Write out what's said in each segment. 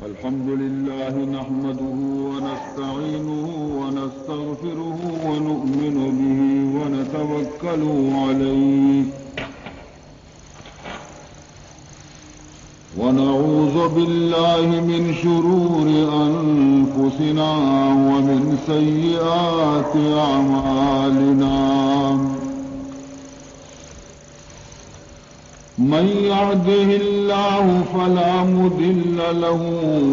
الحمد لله نحمده ونستعينه ونستغفره ونؤمن به ونتوكل عليه ونعوذ بالله من شرور أنفسنا ومن سيئات أعمالنا من يهده الله فلا مضل له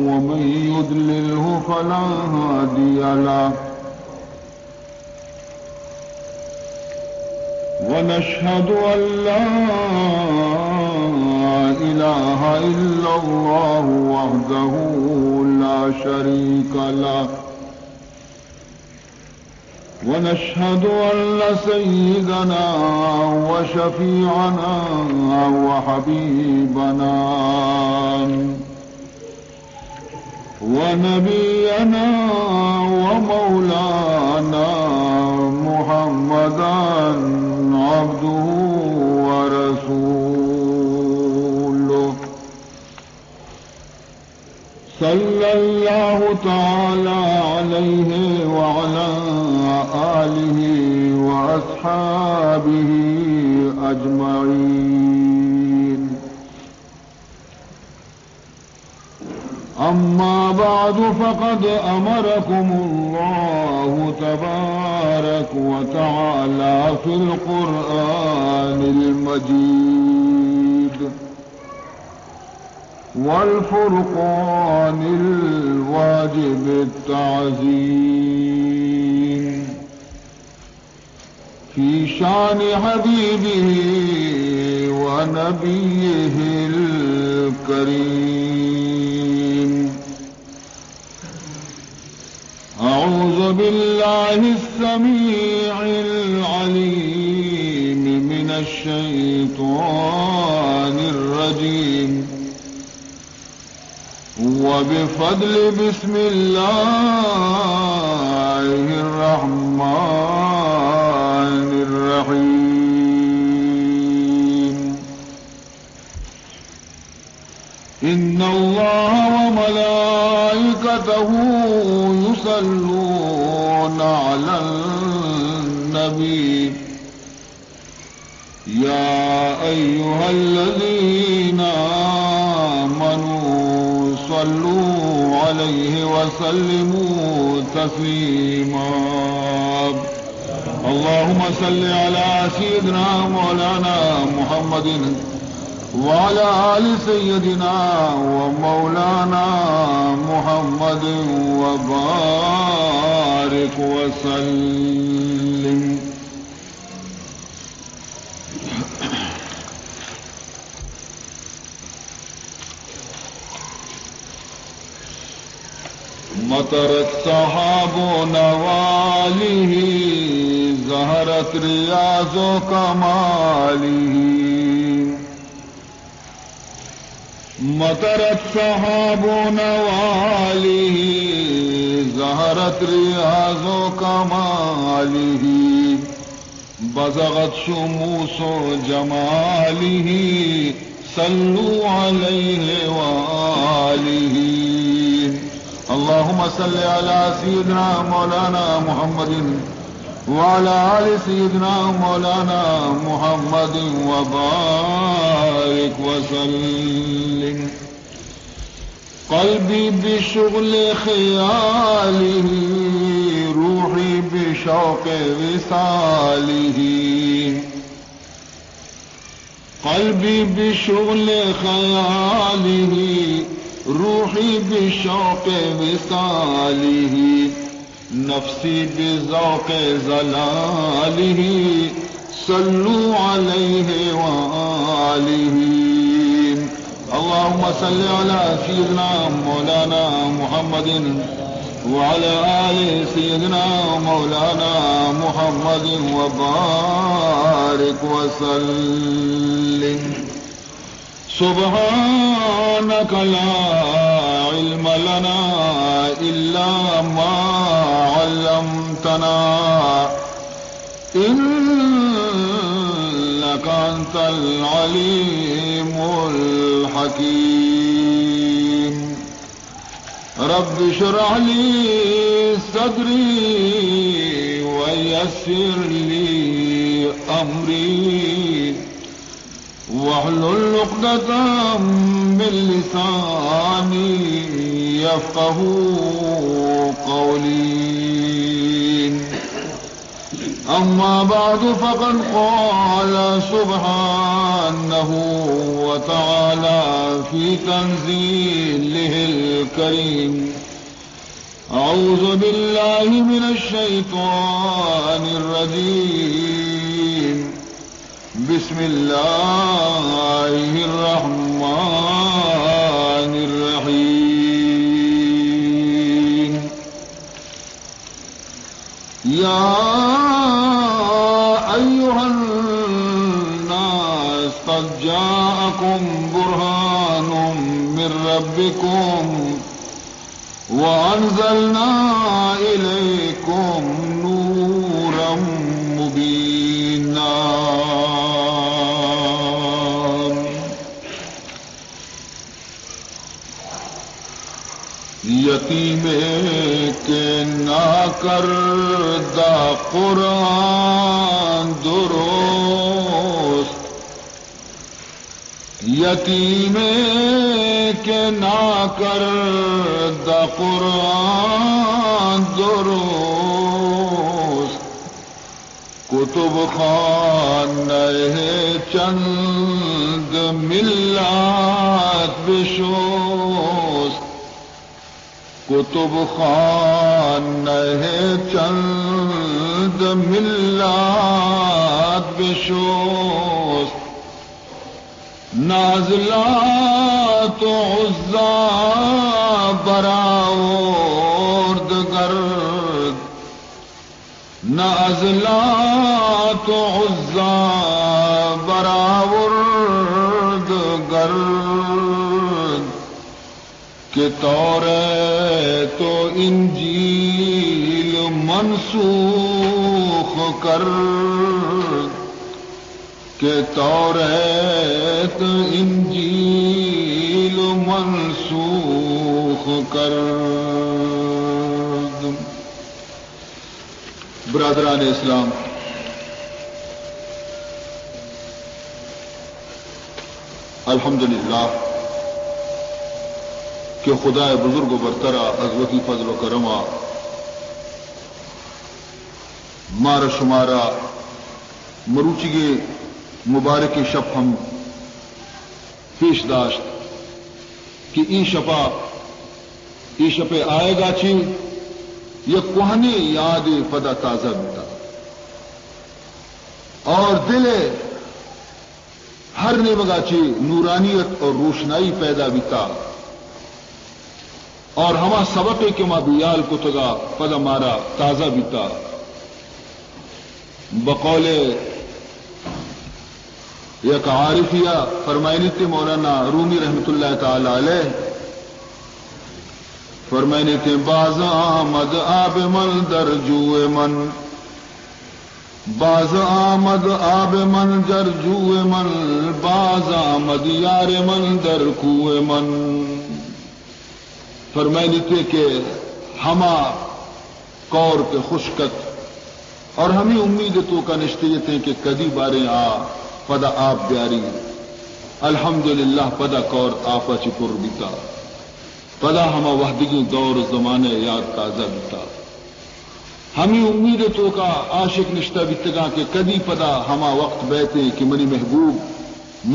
ومن يضلله فلا هادي له ونشهد أن لا إله إلا الله وحده لا شريك له ونشهد أن سيدنا وشفيعنا وحبيبنا ونبينا ومولانا محمدا عبده ورسوله صلى الله تعالى عليه وعلى آله وأصحابه أجمعين أما بعد فقد أمركم الله تبارك وتعالى في القرآن المجيد والفرقان الواجب التعظيم في شان حبيبه ونبيه الكريم أعوذ بالله السميع العليم من الشيطان الرجيم وبفضل بسم الله الرحمن الرحيم إن الله وملائكته يصلون على النبي يا أيها الذين آمنوا صلوا عليه وسلموا تسليما اللهم صل على سيدنا مولانا محمد وعلى آل سيدنا ومولانا محمد وبارك وسلم مطرت سحاب نواله ظهرت رياض كماله مطرت سحاب نواله ظهرت رياض كماله بزغت شموس جماله صلوا عليه وآله اللهم صل على سيدنا مولانا محمد وعلى آل سيدنا مولانا محمد وبارك وسلم قلبي بشغل خياله روحي بشوق وصاله قلبي بشغل خياله روحي بشوق وصاله نفسي بذوق ظلاله صلوا عليه وآله اللهم صل على سيدنا مولانا محمد وعلى آل سيدنا مولانا محمد وبارك وسلم سبحانك لا علم لنا إلا ما علمتنا إنك أنت العليم الحكيم رب اشرح لي صدري ويسر لي أمري واحلل عقدة من لساني يفقهوا قولي أما بعد فقد قال سبحانه وتعالى في تنزيله الكريم أعوذ بالله من الشيطان الرجيم بسم الله الرحمن الرحيم يا أيها الناس قد جاءكم برهان من ربكم وأنزلنا إليكم نورا مبينا یتیم کے نہ کردہ قرآن درست یتیم کے نہ کردہ قرآن درست کتب خانہ چند ملات بشست کتب خانہ چند ملات بشست نازلات عزا براورد گرد نازلات عزا براورد گرد کہ توریت و انجیل منسوخ کر کہ توریت انجیل منسوخ کر. برادران اسلام، الحمدللہ کہ خدا بزرگ و برترا عظمتی فضل و کرما مارا شمارا مروچی مبارک شب ہم پیش داشت کہ ای شپ آئے گا چی یہ کوہنی یاد پدا تازہ بیتا اور دل ہر نیمگا چی نورانیت اور روشنائی پیدا بیتا اور ہما سبق کے ما بیال کو تگا پدا مارا تازہ بیتا بقول یک عارفیہ فرمائنی تھی مولانا رومی رحمت اللہ تعالی علیہ فرمائنی تھی باز آمد آب من در جوئے من باز آمد آب من در جوئے من باز آمد یار من در کوئے من. فرمائنی تھے کہ ہما کور کے خشکت اور ہمیں امید تو کا نشتیت ہیں کہ کدی بارے آ پدا آپ بیاری الحمدللہ پدا کور آپا چپر بیتا پدا ہما وحدگی دور زمانے یاد تازہ بیتا ہمیں امید تو کا عاشق نشتہ بیتگا کہ کدی پدا ہما وقت بیتے کہ منی محبوب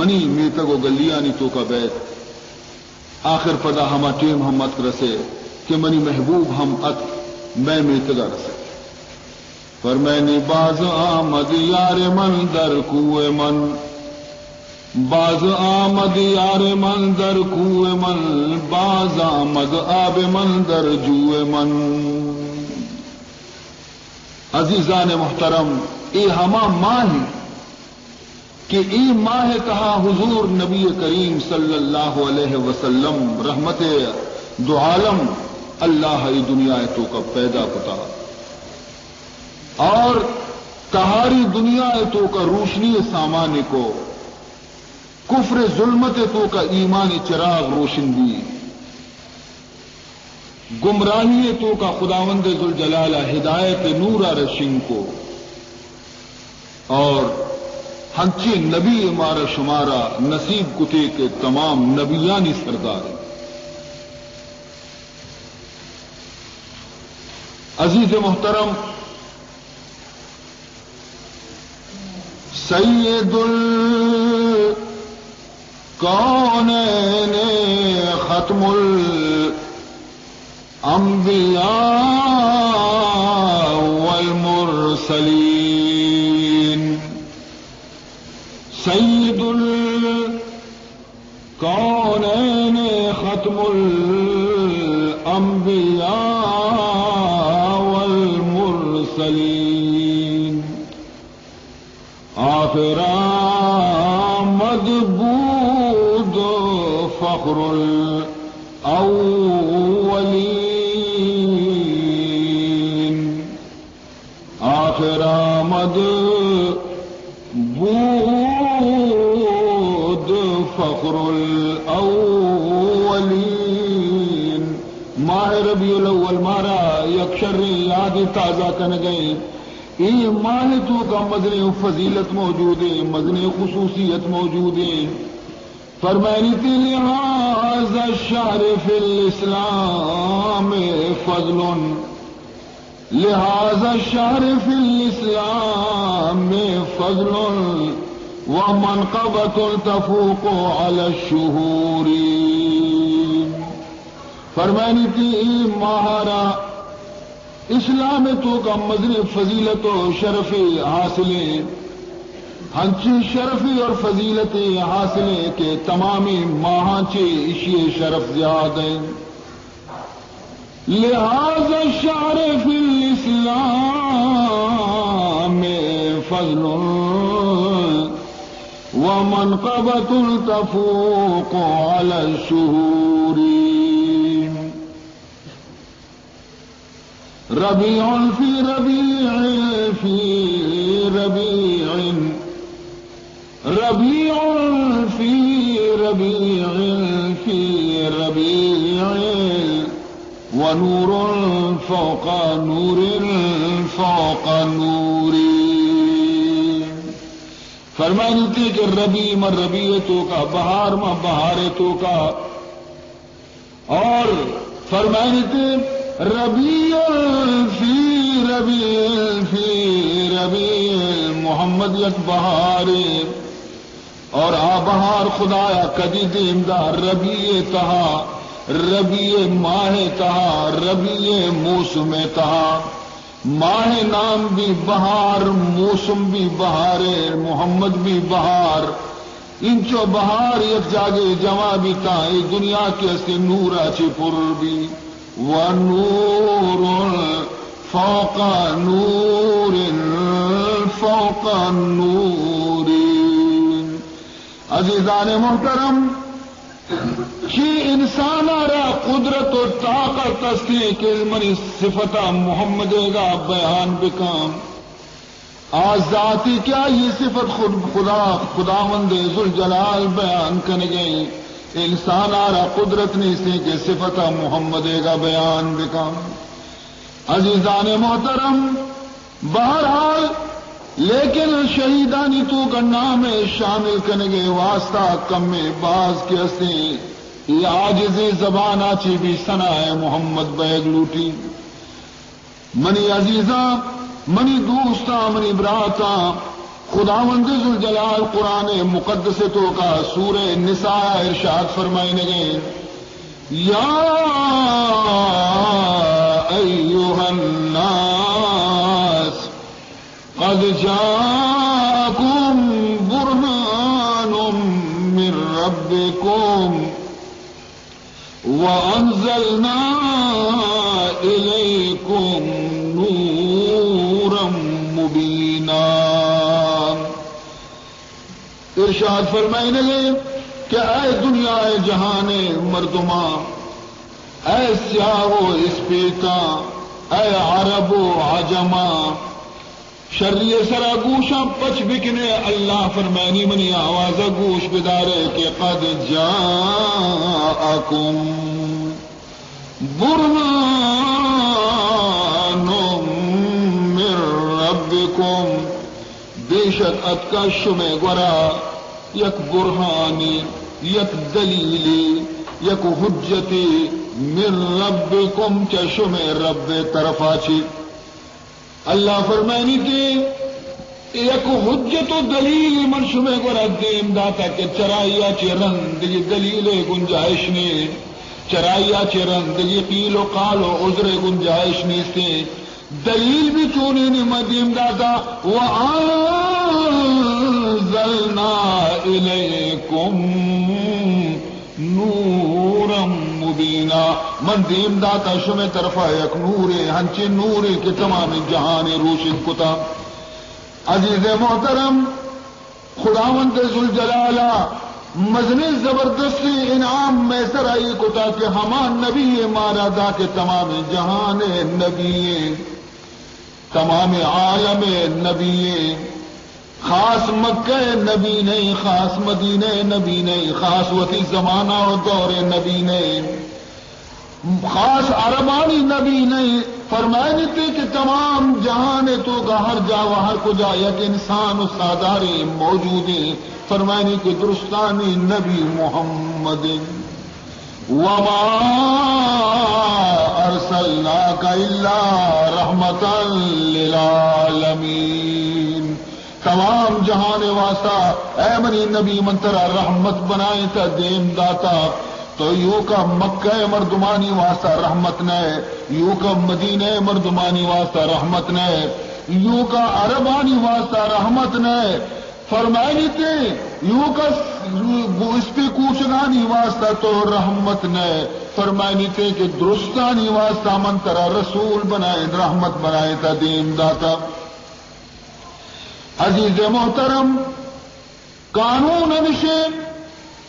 منی میتگو گلیانی تو کا بیت آخر پدا ہما ٹیم ہم ات رسے کہ منی محبوب ہم ات میں میتگا رسے. فرمائنی باز آمد یار من در کوئے من باز آمد یار من در کوئے من باز آمد آب من در جوئے من. عزیزان محترم، اے ہما ماہ کہ ای ماہ کہا حضور نبی کریم صلی اللہ علیہ وسلم رحمت دو عالم اللہ ای دنیا تو کا پیدا کتا اور کہاری دنیا تو کا روشنی سامان کو، کفر ظلمت تو کا ایمان چراغ روشن دی، گمراہی تو کا خداوند ذوالجلال ہدایت نورا رشن کو، اور ہنچے نبی ہمارا شمارا نصیب کتے کے تمام نبیانی سردار۔ عزیز محترم، سید الکونین ختم الانبیاء والمرسلین، سید الکونین ختم الانبیاء والمرسلین، آخر آمد بود فخر الاولین، آخر آمد بود فخر الاولین۔ ماہ ربیع الاول مارا یکشر یاد تازہ کن گئے، یہ ماہ تو کا مدنی فضیلت موجود ہے، مدنی خصوصیت موجود ہے۔ فرمانی تھی لہذا الشہر فی الاسلام فضل، لہذا الشہر فی الاسلام فضل ومنقبۃ تفوق علی الشہور۔ فرمانی تھی ماہرہ اسلام تو کا مدنی فضیلت و شرف حاصلیں، ہنچی شرفی اور فضیلت حاصلیں کہ تمامی ماہانچے اشیے شرف زیادہ ہیں۔ لہذا الشہر فی الاسلام فضل ومنقبۃ تفوق علی الشہور۔ ربیع فی ربیع فی ربیع، ربیع فی ربیع فی ربیع، ونور فوق نور فوق نور۔ فرمانی تھی کہ ربیع مر ربیع تو کا، بہار مر بہار تو کا، اور فرمانی تھی ربیع فی ربیع فی ربیع، محمد یک بہار، اور آ بہار خدایا کدی دیمدار ربیع تہا، ربیع ماہ تہا، ربیع موسم تہا۔ ماہ نام بھی بہار، موسم بھی بہار، محمد بھی بہار، انچو بہار یک جاگے جمع بھی تا، دنیا کے اسے نورا چی پر بھی، ونور فوق نور فوق نور۔ عزیزان محترم، کی انسان را قدرت و طاقت اصلی کے منی صفتہ محمد کا بیان بکام، آزاتی کیا یہ صفت خود خداوند ذوالجلال بیان کرنے گئی، انسان آرا قدرت نہیں سے کہ صفتہ محمد کا بیان بکام۔ عزیزان محترم، بہرحال لیکن شہیدانی تو کا نام شامل کرنے گئے واسطہ کم میں باز کے اسے یہ عاجز زبان آچی بھی ثنا ہے محمد بیگ لوٹی۔ منی عزیزاں، منی دوستاں، منی براتا، خداوند ذوالجلال قرآن مقدس تو کا سورہ نساء ارشاد فرمائنے گئے، یا ایھا الناس قد جاءکم برہان من ربکم وانزلنا الیکم نورا مبینا۔ ارشاد فرمائنے لگے کہ اے دنیا، اے جہان مردماں، اے سیاہ و اسپیتا، اے عرب و عجماں، شریع سرا گوشاں پچ بکنے اللہ فرمانی منی آواز گوش بدارے کہ قد جاءکم برہان من ربکم، بے شک اتکا شمع گورا یک برہانی، یک دلیلی، یک حجتی من ربکم چشم رب طرفا چی اللہ فرمانی تھی یک حجت و دلیل من شمع گورا دیم داتا کہ چرائیا چی رندگی دلیل گنجائش نے، چرائیا چی رندگی قیل و قال و عذر گنجائش نے سے دلیل بھی چونی نے مدیم داتا وَأَنزَلْنَا إِلَيْكُمْ نُورًا مُبِينًا، من دیم داتا شمع طرفا یک نور ہنچے نور کے تمام جہان روشن کتا۔ عزیز محترم، خداوند ذوالجلالہ مزن زبردستی انعام میں سرائی کتا کہ ہمان نبی مارا دا کے تمام جہان نبی، تمام عالم نبی، خاص مکہ نبی نہیں، خاص مدینہ نبی نہیں، خاص وتی زمانہ اور دور نبی نہیں، خاص عربانی نبی نہیں، فرمائے تھے کہ تمام جہان تو کا ہر جا و ہر کو جا یک انسان و ساداری موجود ہے، فرمائے کہ درستانی نبی محمد وما ارسلناک الا رحمتا للعالمین، تمام جہان واسطہ اے منی نبی منترا رحمت بنائے تا دیم داتا، تو یوں کا مکہ مردمانی واسطہ رحمت نے، یوں کا مدینہ مردمانی واسطہ رحمت نے، یوں کا عربانی واسطہ رحمت نے، فرمائنی تھے یوں کا اس پہ کوچنانی واسطہ تو رحمت نے، فرمائنی تھے کہ درستانی واسطہ منترا رسول بنائے رحمت بنائے تا دیم داتا۔ عزیز محترم، قانون ہمیشہ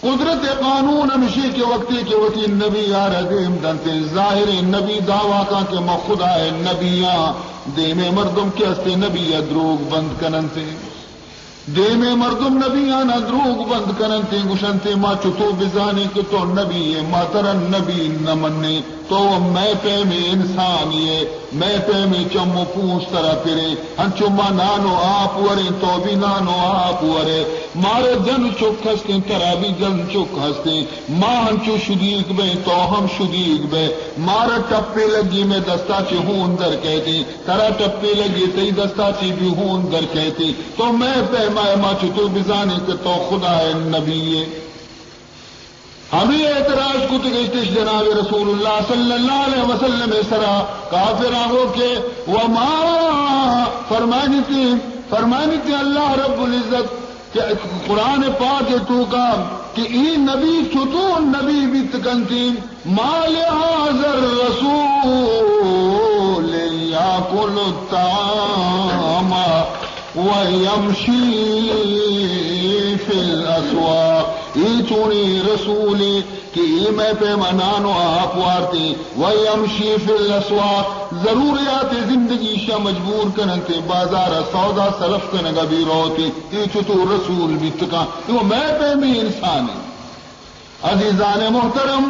قدرت قانون ہمیشہ کے وقتی کے وقتی نبی یار دیم دنتے ظاہر نبی دعویٰ کا کہ میں خدا ہے نبیاں دیم مردم کے ہستے نبی دروگ بند کننتے، دیم مردم نبیاں دروگ بند کننتے گشنتے ما چتو بزانے کہ تو نبی ہے ما ترن نبی نہ مننے تو میں پہ میں انسان یہ میں پہ میں چمو پوچھ طرح پھرے ہنچو ما نانو آپ ورے تو بھی نانو آپ ورے مارے جن چک ہستے ترا بھی جن چک ہستے ماں ہنچو شدیق بے تو ہم شدیق بے مارا ٹپے لگی میں دستا چی ہون در کہتی ترا ٹپے لگی تی دستا چی بھی ہون در کہتی تو میں پہ ما چتو بزانے کہ تو خدا ہے نبی ہے۔ ہمیں اعتراض کو تگشتش جناب رسول اللہ صلی اللہ علیہ وسلم سرا کافران ہو کے وما فرمانی تھی اللہ رب العزت کہ قرآن پاک تو کا کہ ای نبی چتو نبی بتکنتی ما لهذا الرسول یاکل الطعام وَيَمْشِي فِي الْأَسْوَاقِ، ای چونی رسولی کہ ای میں پہ منانو آپ وارتی وَيَمْشِي فِي الْأَسْوَاقِ، ضروریات زندگی شا مجبور کننتے بازار سودا صرف کنگا بھی روتی، ای چطور رسول بیتکا تو میں پہ میں انسانی۔ عزیزان محترم،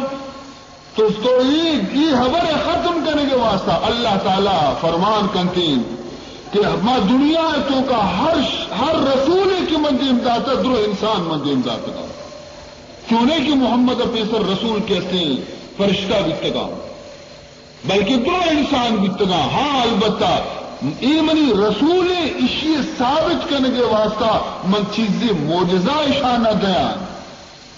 تو ای خبر ختم کرنے کے واسطہ اللہ تعالی فرمان کنتین کہ ما دنیا تو کا ہر رسول کی منزل امداتا درو انسان منزل امداتا چونے کی محمد پیسر رسول کہتے ہیں فرشتہ بیتگا بلکہ درو انسان بیتگا، ہاں البتہ ایمنی رسول اشی ثابت کرنے کے واسطہ من چیزیں معجزہ اشانہ دیا،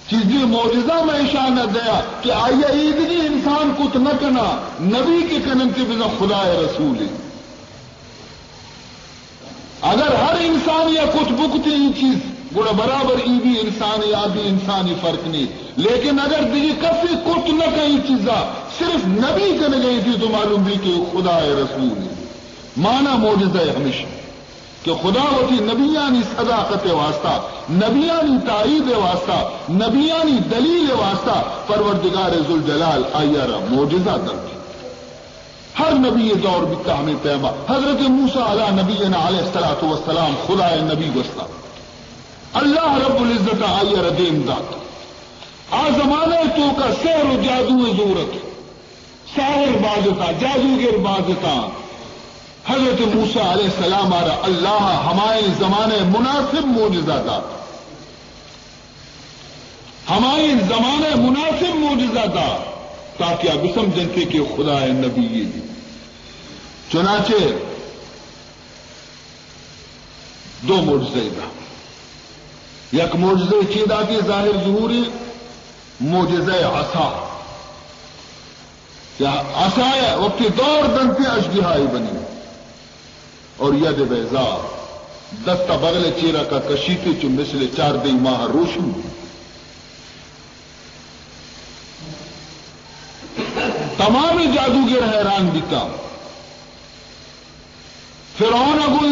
چیزیں معجزہ میں اشانہ دیا کہ آیا ایدگی انسان کت نہ کنا نبی کے کننتی بنا خدا رسول ہے۔ اگر ہر انسان یا کچھ بکتے یہ چیز گوڑا برابر ای بھی انسانی آدھی انسانی فرق نہیں، لیکن اگر دیگی کسی کچھ نہ کہیں چیزا صرف نبی کرنے گئی تھی تو معلوم بھی کہ خدا رسول ہے۔ معنی معجزہ ہے ہمیشہ کہ خدا ہوتی نبیانی صداقت واسطہ، نبیانی تائید واسطہ، نبیانی دلیل واسطہ پروردگار ذوالجلال آئیارا معجزہ درد۔ ہر نبی دور بتا ہمیں پیما حضرت موسیٰ علی نبینا علیہ الصلوۃ والسلام خدا نبی وسطہ اللہ رب العزت آئی ردیم ذات آ زمانے تو کا سحر و جادو ضرورت ساحر بازتا جادوگر بازتا حضرت موسیٰ علیہ السلام آرہ اللہ ہمارے زمانے مناسب معجزہ دات ہمارے زمانے مناسب معجزہ دات تاکہ اب سمجھن تھے کہ خدا نبی یہ چنانچہ دو معجزے دا یک معجزے چیدہ کی ظاہر ظہوری معجزہ عصا یا عصا وقت دور دن پہ اشبہائی بنی اور ید بیضا دستہ بغل چیرہ کا کشیتی چو مثل چار دی ماہ روشن تمام جادوگر حیران بیتا فرعون اگو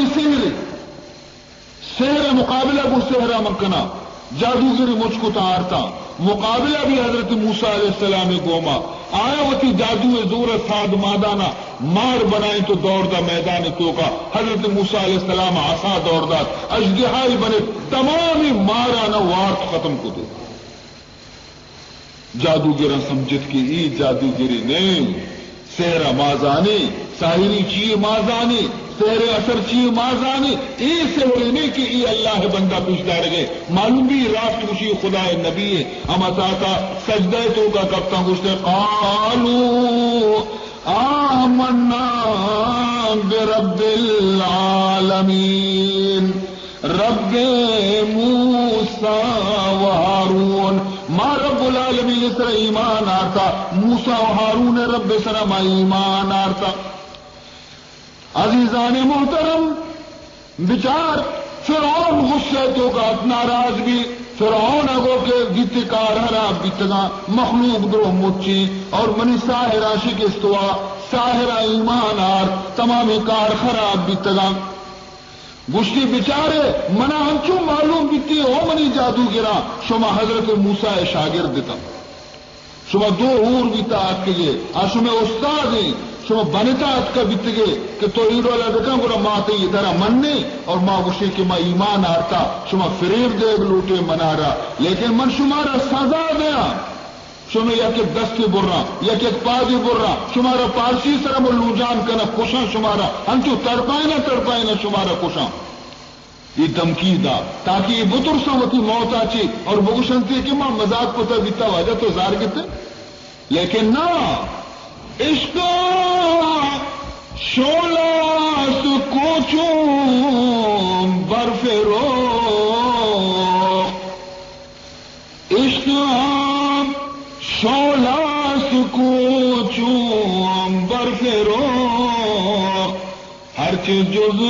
سحر مقابلہ کو سحرہ مکنا جادوگر مجھ کو تارتا مقابلہ بھی حضرت موسیٰ علیہ السلام گوما آیا وتی جادو زور ساد مادانا مار بنائیں تو دوڑ دا میدان تو کا حضرت موسیٰ علیہ السلام عصا دوڑ دا اجدہائی بنے تمامی مارانا وارت ختم کو دے جادوگرہ سمجھت کی ای جادوگری نہیں سحرہ مازانی ساحری چیئے مازانی سحر اثر چیئے مازانی ای سحر نہیں کہ ای اللہ بندہ پیش دار گئے معلوم بھی راست خوشی خدا نبی ہے اما تاتا سجدہ تو کا کبتا گوشتے قالوا آمنا برب العالمین رب موسیٰ و ہارون ما رب العالمین سر ایمان آرتا موسیٰ و ہارون رب سر ما ایمان آرتا عزیزان محترم بچار فرعون غصے تو کا ناراض بھی فرعون اگو کے گتکار حراب بیتگا مخلوق درو مچی اور منی ساہرہ شکستوا ساہرہ ایمان آر تمام کار خراب بیتگا گشتی بچارے منا ہنچو معلوم بیتی ہو منی جادو گرا شما حضرت موسیٰ شاگرد دیتا شما دو اور بیتا آت کے گئے شما استاد ہیں شما بنتا آت کا بیت گئے کہ تو ایڈو اللہ دکھا گرا ماں تے یہ طرح مننے اور ماں گشتی کہ ماں ایمان آرتا شما فریب دے لوٹے منارا لیکن من شمارا سزا دیا شما یک دستی برا یک پادی برا شمارا پارسی سر ملو جان کنا کشاں شمارا ہنچو تڑپائے نہ شمارا کشاں یہ دمکی دا تاکہ یہ بطر سمتی موت آچی اور بگوشنتی کہ ماں مزاق پتہ بیتا وجہ تو زار گتے لیکن نا عشق شولا سکوچوں برف رو عشق شولا سکوچوں برف رو ہر چیز جز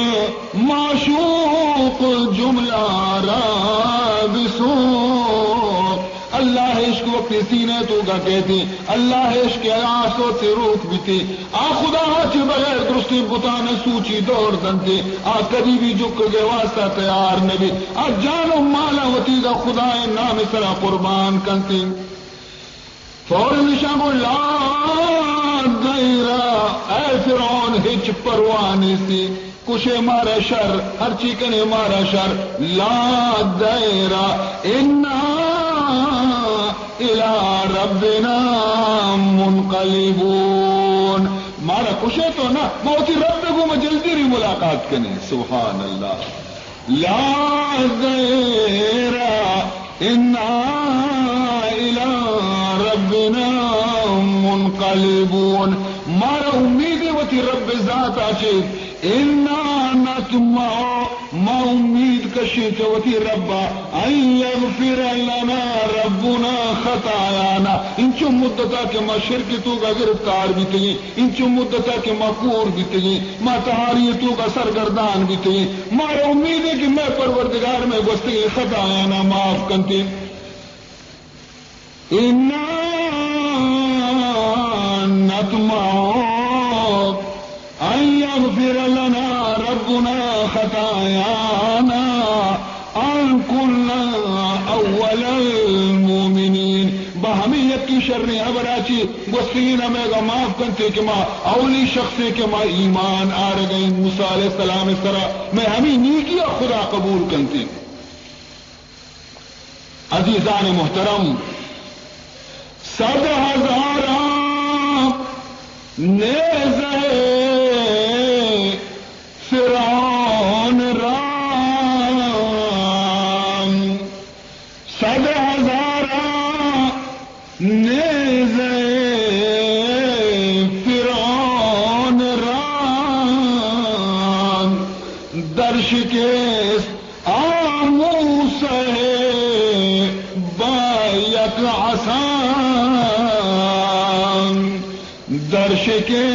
معشوق جملہ را بسو اللہ عشق وقت سینے تو گا کہتی اللہ عشق آسو سے روک بھی تھی آ خدا چھ بغیر درستی بتانے سوچی دوڑ دنتے آ کبھی بھی جک گے واسطہ تیار نبی آ جانو مالا وتی دا خدا نام سرا قربان کنتی فور نشان کو لا دیرا اے فرعون ہچ پروانی سی کشے مارا شر ہر چیکنے مارا شر لا دیرا انا الى ربنا منقلبون مارا کشے تو نا موتی رب کو میں جلدی ری ملاقات کرنے سبحان اللہ لا دیرا انا الى ربنا منقلبون مارا امید وتی رب ذات آشید انا نتمع ما امید کشید وتی ربا ان یغفر لنا ربنا خطایانا انچو مدتا کہ ما شرک تو کا گرفتار بھی تھی انچو مدتا کہ ما کور بھی تھی ما تحاریتوں کا سرگردان بھی تھی مارا امید ہے کہ میں پروردگار میں گستی خطایانا معاف کنتی انا نطمع ان يغفر لنا ربنا خطايانا ان كنا اول المؤمنين بہمیت یکی شرنے ابراچی گسین میں گا معاف کنتے کہ ماں اولی شخصے کہ ماں ایمان آر گئی موسیٰ علیہ السلام اس طرح میں ہمیں نیکی خدا قبول کنتے. عزیزان محترم 100,000 نیزے فرعون رام 100,000 نیزے فرعون رام درش کے آموسے بایک عصام درش کے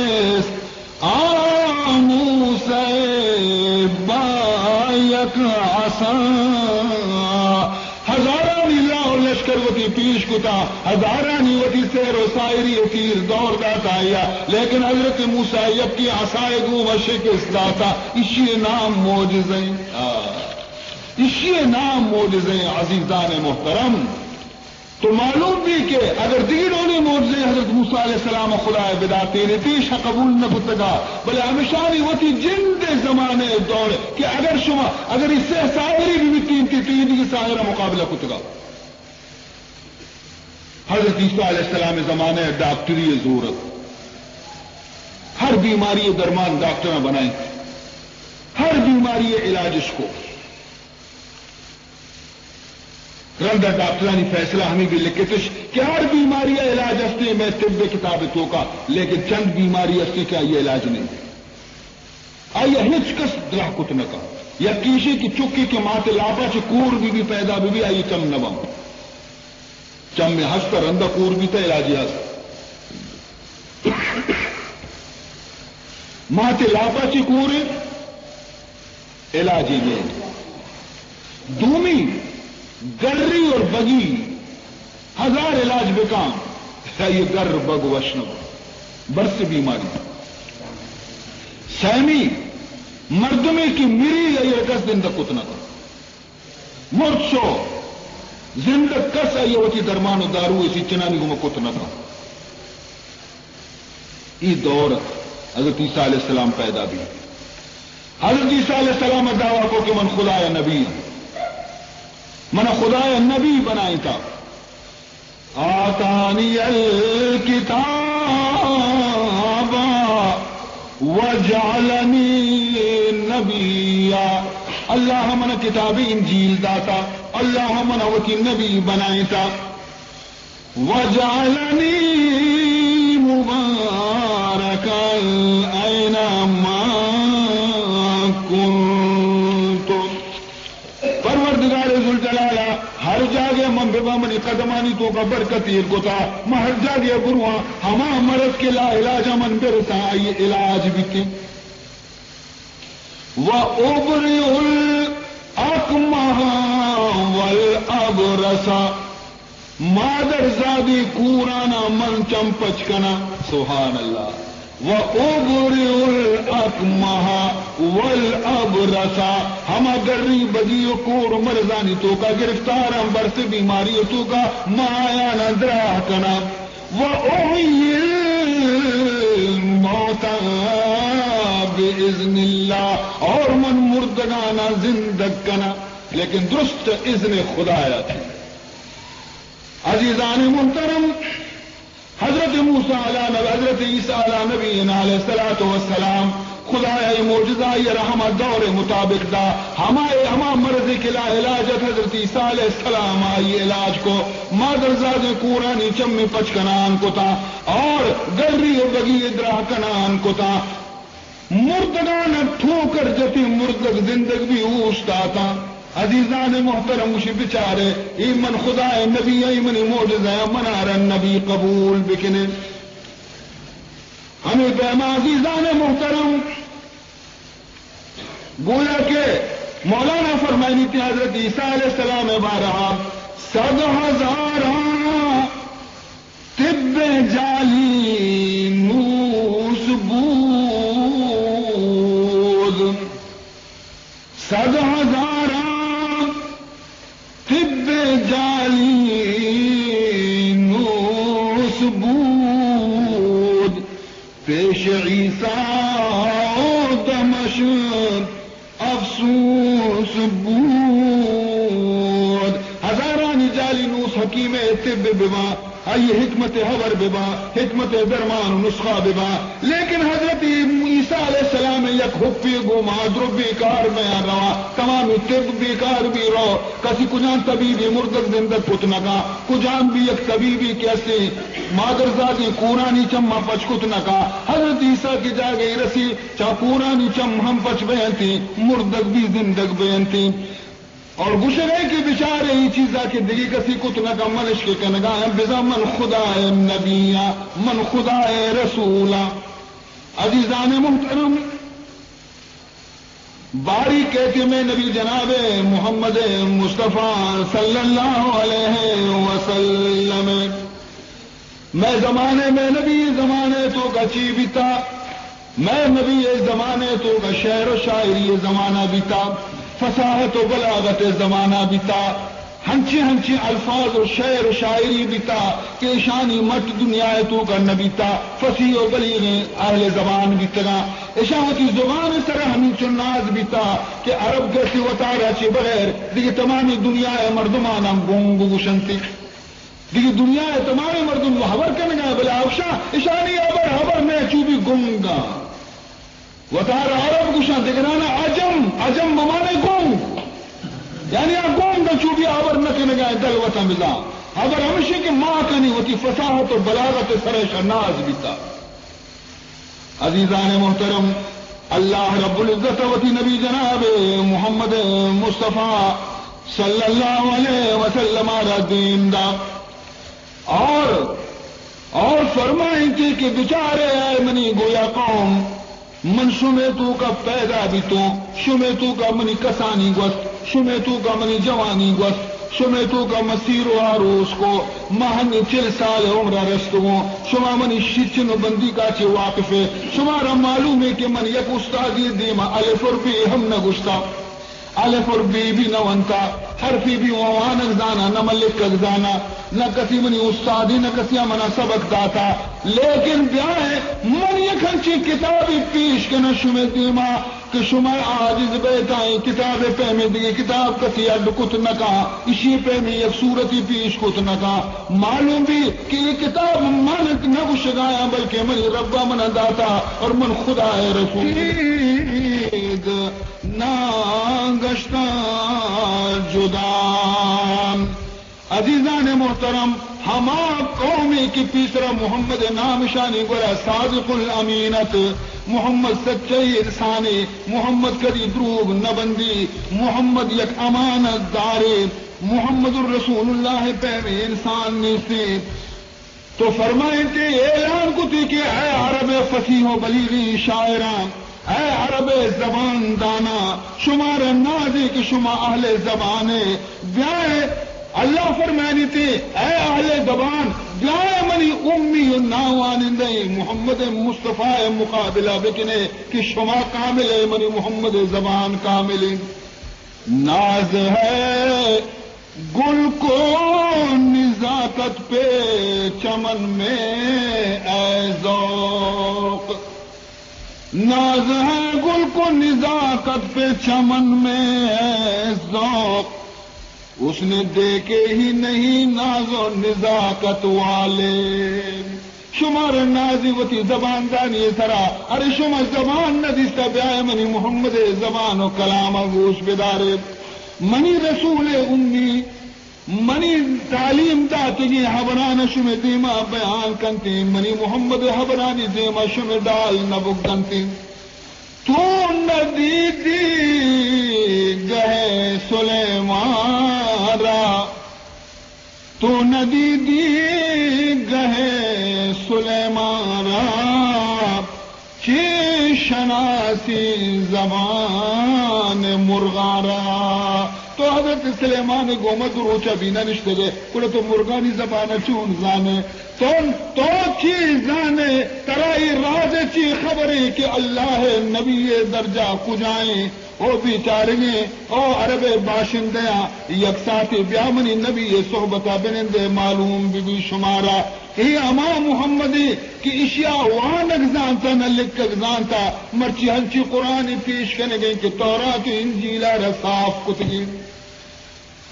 آموسے بایک عصام ہزارانی لاؤ لشکر وتی پیش کتا ہزارانی وتی سیر و سائری تیر دور داتا آیا لیکن حضرت موسیٰ یکی عصائے گو وشکست داتا اسی نام معجزیں اسی نام معجزیں. عزیزان محترم تو معلوم بھی کہ اگر دیرونی معجزے حضرت موسیٰ علیہ السلام خدا بداتے نے پیش قبول نہ کتگا بلے ہمیشانی وتی جند زمانے دور کہ اگر شما اگر اس سے سائری بھی تین کی سائرہ مقابلہ کتگا. حضرت عیسیٰ علیہ السلام زمانے ڈاکٹری ضرورت ہر بیماری درمان ڈاکٹر بنائیں ہر بیماری علاج اس کو رندہ ڈاکٹرانی فیصلہ ہمیں بھی لکھے کہ ہر بیماری علاج ہستے میں طب کتاب تو کا لیکن چند بیماری ہستے کیا یہ علاج نہیں آئیے ہچ کس درہ کت نہ کا یا کیشی کی چکی کے ماتے لاپا چھ کور بھی پیدا بھی آئیے چم نبم چم میں ہستا رندہ کور بھی تا علاجی ہستا ماتے لاپا چھ کور علاجی گئے دومی گری اور بگی 1000 علاج بکام یہ گر بگ وشنب برس بیماری سہمی مردمے کی مری یہ کس زندہ کتنا کا مرد شو زندہ کس یہ ہوتی درمان و دارو اسی چنانی کو کتنا کا. یہ دور حضرت عیسیٰ علیہ السلام پیدا بھی حضرت عیسیٰ علیہ السلام دعویٰ کو کہ من خدا یا نبی من خدا نبی بنائی تھا آتانی الکتاب وجعلنی نبیا اللہ من کتاب انجیل داتا اللہ من وکی نبی بنائی تھا وجعلنی مبارکا اینما کنت پروردگار ذوالجلالہ ہر جاگے من ببا منی قدمانی تو کا برکتیر کو تھا میں ہر جاگے گروہ ہما مرض کے لا علاج من برسا آئی علاج بھی تھی وَأُبْرِئُ الْأَكْمَحَ وَالْأَبْرَصَ مادر زادی کورانا من چمپچ کنا سبحان اللہ وَأُبْرِئُ الْأَكْمَحَ وَالْأَبْرَصَ ہما گری بگی و کور مرزانی تو کا گرفتار ہم برس بیماری تو کا مایا ندرہ کنا وَأُحْيِي الْمَوْتَى بِإِذْنِ اللَّهِ اور من مردگانا زندگ کنا لیکن درست اذن خدا تھی. عزیزان محترم حضرت موسیٰ علیہ نبی حضرت عیسیٰ علیہ نبی علیہ السلام خدا معجزہ یہ رحمت دور مطابق دا ہما مرض کے لا علاجت حضرت عیسیٰ علیہ السلام آئی علاج کو مادر زاد کورانی چمی پچ کنان کو تھا اور گری بگی ادرا کنان کو تھا مردگان ٹھوکر جتی مردگ زندگ بھی اوشتا تھا. عزیزان محترم مشی بچارے ایمن خدا نبی ایمن معجزہ منار نبی قبول بکنے ہمیں پیما. عزیزان محترم گویا کہ مولانا فرمائنی تھی حضرت عیسیٰ علیہ السلام بارہا 100,000 طب جالی نوس بود 100,000 طب جالی نوس نزاع دمش افسوس بود ہزاران جعلی نوس حکیم طب ببا آئی حکمت حبر ببا حکمت درمان نسخہ ببا لیکن حضرت عیسیٰ علیہ السلام یک حفی گو مادر بیکار میں روا تمام طب بیکار بھی رو کسی کجان طبیبی مردد زندت پتنکا کجان بھی یک طبیبی کیسے مادر زادی کورانی چمہ پچ کتنکا حضرت عیسیٰ کی جاگئی رسی چا کورانی چم ہم پچ بیانتی مردد بھی زندگ بیانتی اور گوشے گئے کہ بیچارے یہ چیزا کہ دلی کسی کتنا کا منش کے کنگا بزا من خدا نبیہ من خدا رسولہ عزیزان محترم باری کہتے میں نبی جناب محمد مصطفیٰ صلی اللہ علیہ وسلم میں زمانے میں نبی زمانے تو کا چی بیتا میں نبی زمانے تو کا شعر و شاعری زمانہ بیتا فصاحت و بلاغت زمانہ بیتا ہنچی ہنچی الفاظ و شعر و شاعری بیتا کہ شانی مٹ دنیا تو کا نبیتا فصیح و بلیغ اہل زبان بیتا اشاوتی زبان سر ہمیں چناز بیتا کہ عرب گرسی وطارہ چی بغیر دیکھ تمامی دنیا مردمانا گونگ گوشنتی دیکھ دنیا تمامی مردم حبر کرنگا بلا افشا اشانی ابر حبر میں چوبی گونگا وطار عرب گوشن دگرانا عجم بمانے گونگ یعنی گونگ چوبی آور نکنگا دل وطن بزا اگر ہمیشہ کہ ماں کنی ہوتی فصاحت و بلاغت سرش ناز بیتا عزیزان محترم اللہ رب العزت وتی نبی جناب محمد مصطفیٰ صلی اللہ علیہ وسلم را دین دا اور فرمائیں کہ بیچارے آئے منی گویا قوم من شمیتو کا پیدا بھی تو شمیتو کا منی کسانی گوست شمیتو کا منی جوانی گوست شمیتو کا مسیر و عروس کو مہن 40 سال عمر رستو شما منی شچن بندی کا چے واقف ہے شمارا معلوم ہے کہ من یک استادی دیما الف اور بی ہم نہ گشتا الف اور بی بھی نہ ونتا حرفی بھی وانک زانا نہ ملک زانا نہ کسی منی استادی نہ کسی منا سبق داتا لیکن بیائے من یک ہنچی کتابی پیش کے نہ شمع دیما کہ شمع عاجز بیتائیں کتاب پہ میں دیگی کتاب کسی اڈ کت نہ کہا اسی پہ میں یک صورتی پیش کت نہ کہا معلوم بھی کہ یہ کتاب مانت نہ گشگایا بلکہ من ربا من داتا اور من خدا رسول نا گشتا جدا عزیزان محترم ہما قومی کی پیسرا محمد نام شانی گولا صادق الامینت محمد سچائی انسانی محمد کدی دروغ نبندی محمد یک امانت داری محمد الرسول اللہ پہ انسان نیسی تو فرمائیں کہ اعلان کو تھی کہ اے عرب فصیح و بلیغی شاعران اے عرب زبان دانا شمار نازی کہ شما اہل زبانے بیائے اللہ فرمانی تھی اے اہل زبان بیائے منی امی ناوانندے محمد مصطفیٰ مقابلہ بکنے کہ شما کامل ہے منی محمد زبان کامل ناز ہے گل کو نزاکت پہ چمن میں اے ذوق ناز ہے گل کو نزاکت پہ چمن میں ہے ذوق اس نے دیکھے ہی نہیں ناز و نزاکت والے شمار نازی وتی زبان دانی سرا ارے شما زبان ندیستا بیائے منی محمد زبان و کلام گوش بدارے منی رسول امی منی تعلیم داتی حبران شم دیما بیان کنتی منی محمد حبرانی دیما شم ڈال نبک کنتی تو ندیدی گہے سلیمان را تو ندیدی گہے سلیمان را چی شناسی زبان مرغارا تو حضرت سلیمان گومد روچا بینا نشتے گئے کڑے تو مرغانی زبان چون زانے تو چیز زانے ترائی راز چی خبری کہ اللہ نبی درجہ کجائیں او بیچارگیں او عرب باشندیاں یکسات بیامنی نبی صحبتہ بنندے معلوم بی شمارا ای اما محمدی کی اشیاء وانک زانتا نہ لکھک زانتا مرچی ہنچی قرآن پیش کرنے گئے کہ تورات انجیلہ رصاف کتگی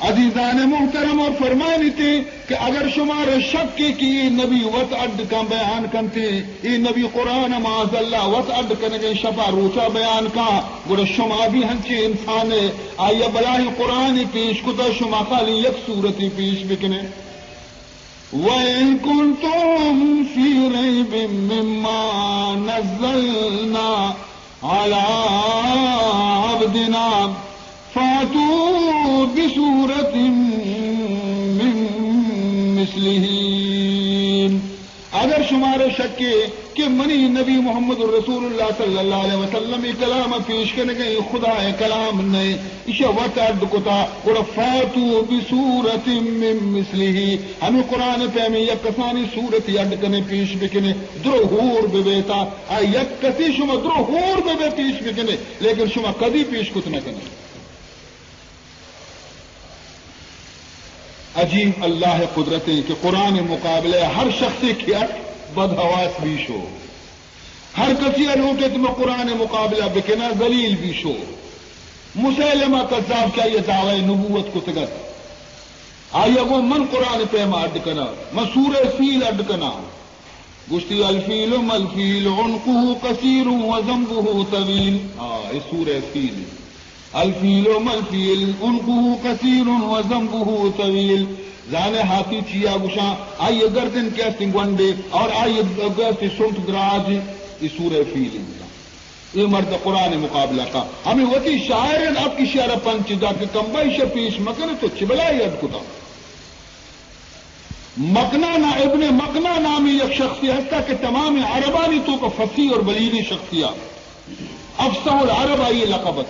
عزیزان محترم اور فرمانی تھی کہ اگر شمار شک کی نبی وط اڈ کا بیان کنتے یہ نبی قرآن معاذ اللہ وط اڈ کرنے گئے شفا روچا بیان کا گوڑا شما بھی ہنچی انسان آئیے بلاہی قرآن پیش کتا شما خالی یک صورتی پیش بکنے وَإِن كُنتُمْ فِي رَيْبٍ مِّمَّا نَزَّلْنَا عَلَىٰ عَبْدِنَا فَأْتُوا بِسُورَةٍ مِّن مِّثْلِهِ اگر شمار شک کہ منی نبی محمد الرسول اللہ صلی اللہ علیہ وسلم کلام پیش کرنے گئی خدا کلام نے اسے وطرد کتا اور فاتو بصورت من مثلہ ہمیں قرآن پہ ہمیں یک کسانی صورت یاد کرنے پیش بکنے درہور ببیتا یک کسی شما درہور ببے پیش بکنے لیکن شما کدی پیش کت نہ کرنے. عجیب اللہ قدرتیں کہ قرآن مقابلے ہر شخص کی بدحواس بھی شو ہر کسی الوٹت میں قرآن مقابلہ بکنا ذلیل بھی شو مسلمہ کذاب کیا یہ دعوی نبوت کو تگت آئیے وہ من قرآن پیما اڈ کنا من سورہ فیل اڈ کنا گشتی الفیل ملفیل عنقہ قصیر وذنبہ طویل یہ سورہ فیل الفیل ملفیل عنقہ قصیر وذنبہ طویل زانے ہاتھی چیا گشاں آئیے گردن کیسے گونڈے اور آئیے گیسے سنٹ دراج یہ سورہ فیل یہ مرد قرآن مقابلہ کا ہمیں وتی شاعر آپ کی شعر پنچ دا کہ کمبائی شپیش مکن تو چبلائی اڈکتا مکنانا ابن مکنا نامی یک شخصی ہستا کہ تمام عربانی تو کا فصیح اور بلیغی شخصیات افصح العرب آئیے لقبت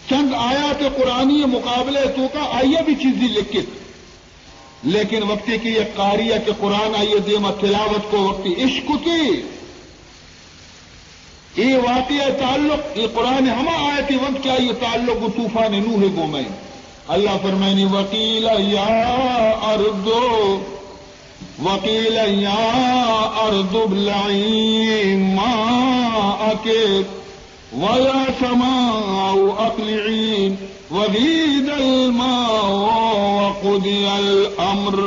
چند آیات قرآنی مقابلے تو کا آئیے بھی چیزی لکھت لیکن وقتی کی یہ قاریہ کہ قرآن آئیے دیما تلاوت کو وقتی عشق کی یہ واقعہ تعلق یہ قرآن ہما آیتی وقت کیا یہ تعلق طوفان نوح گو میں اللہ فرمائنی وقیل یا ارض ابلعی ماءک وَيَا سَمَاءُ أَقْلِعِي وَغِيدَ الْمَاءُ وَقُضِيَ الْأَمْرُ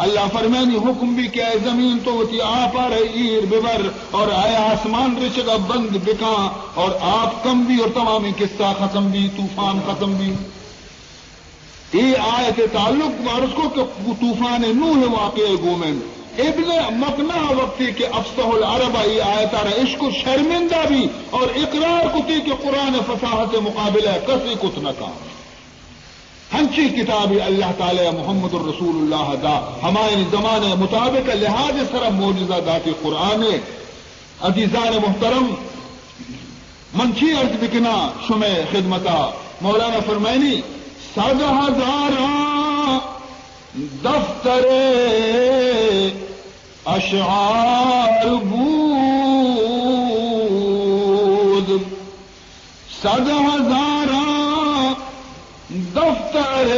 اللہ فرمانی حکم بھی کہ زمین تو ہوتی آپ آ رہے ایر ببر اور آیا آسمان رچگا بند بکا اور آپ کم بھی اور تمامی قصہ ختم بھی طوفان ختم بھی یہ آیت تعلق وارس کو کہ طوفان نوح واقع گومن ابن مکنا وقتی کہ افصح العرب ای آیت آرہ عشق شرمندہ بھی اور اقرار کتی کہ قرآن فصاحت مقابلہ کسی کت نکا ہنچی کتابی اللہ تعالی محمد الرسول اللہ دا ہمارے زمانے مطابق لحاظ سر موجزہ ذات قرآن عزیزان محترم منچی عرض بکنا شمع خدمتا مولانا فرمائنی 100,000 دفتر اشعار بود 100,000 دفتر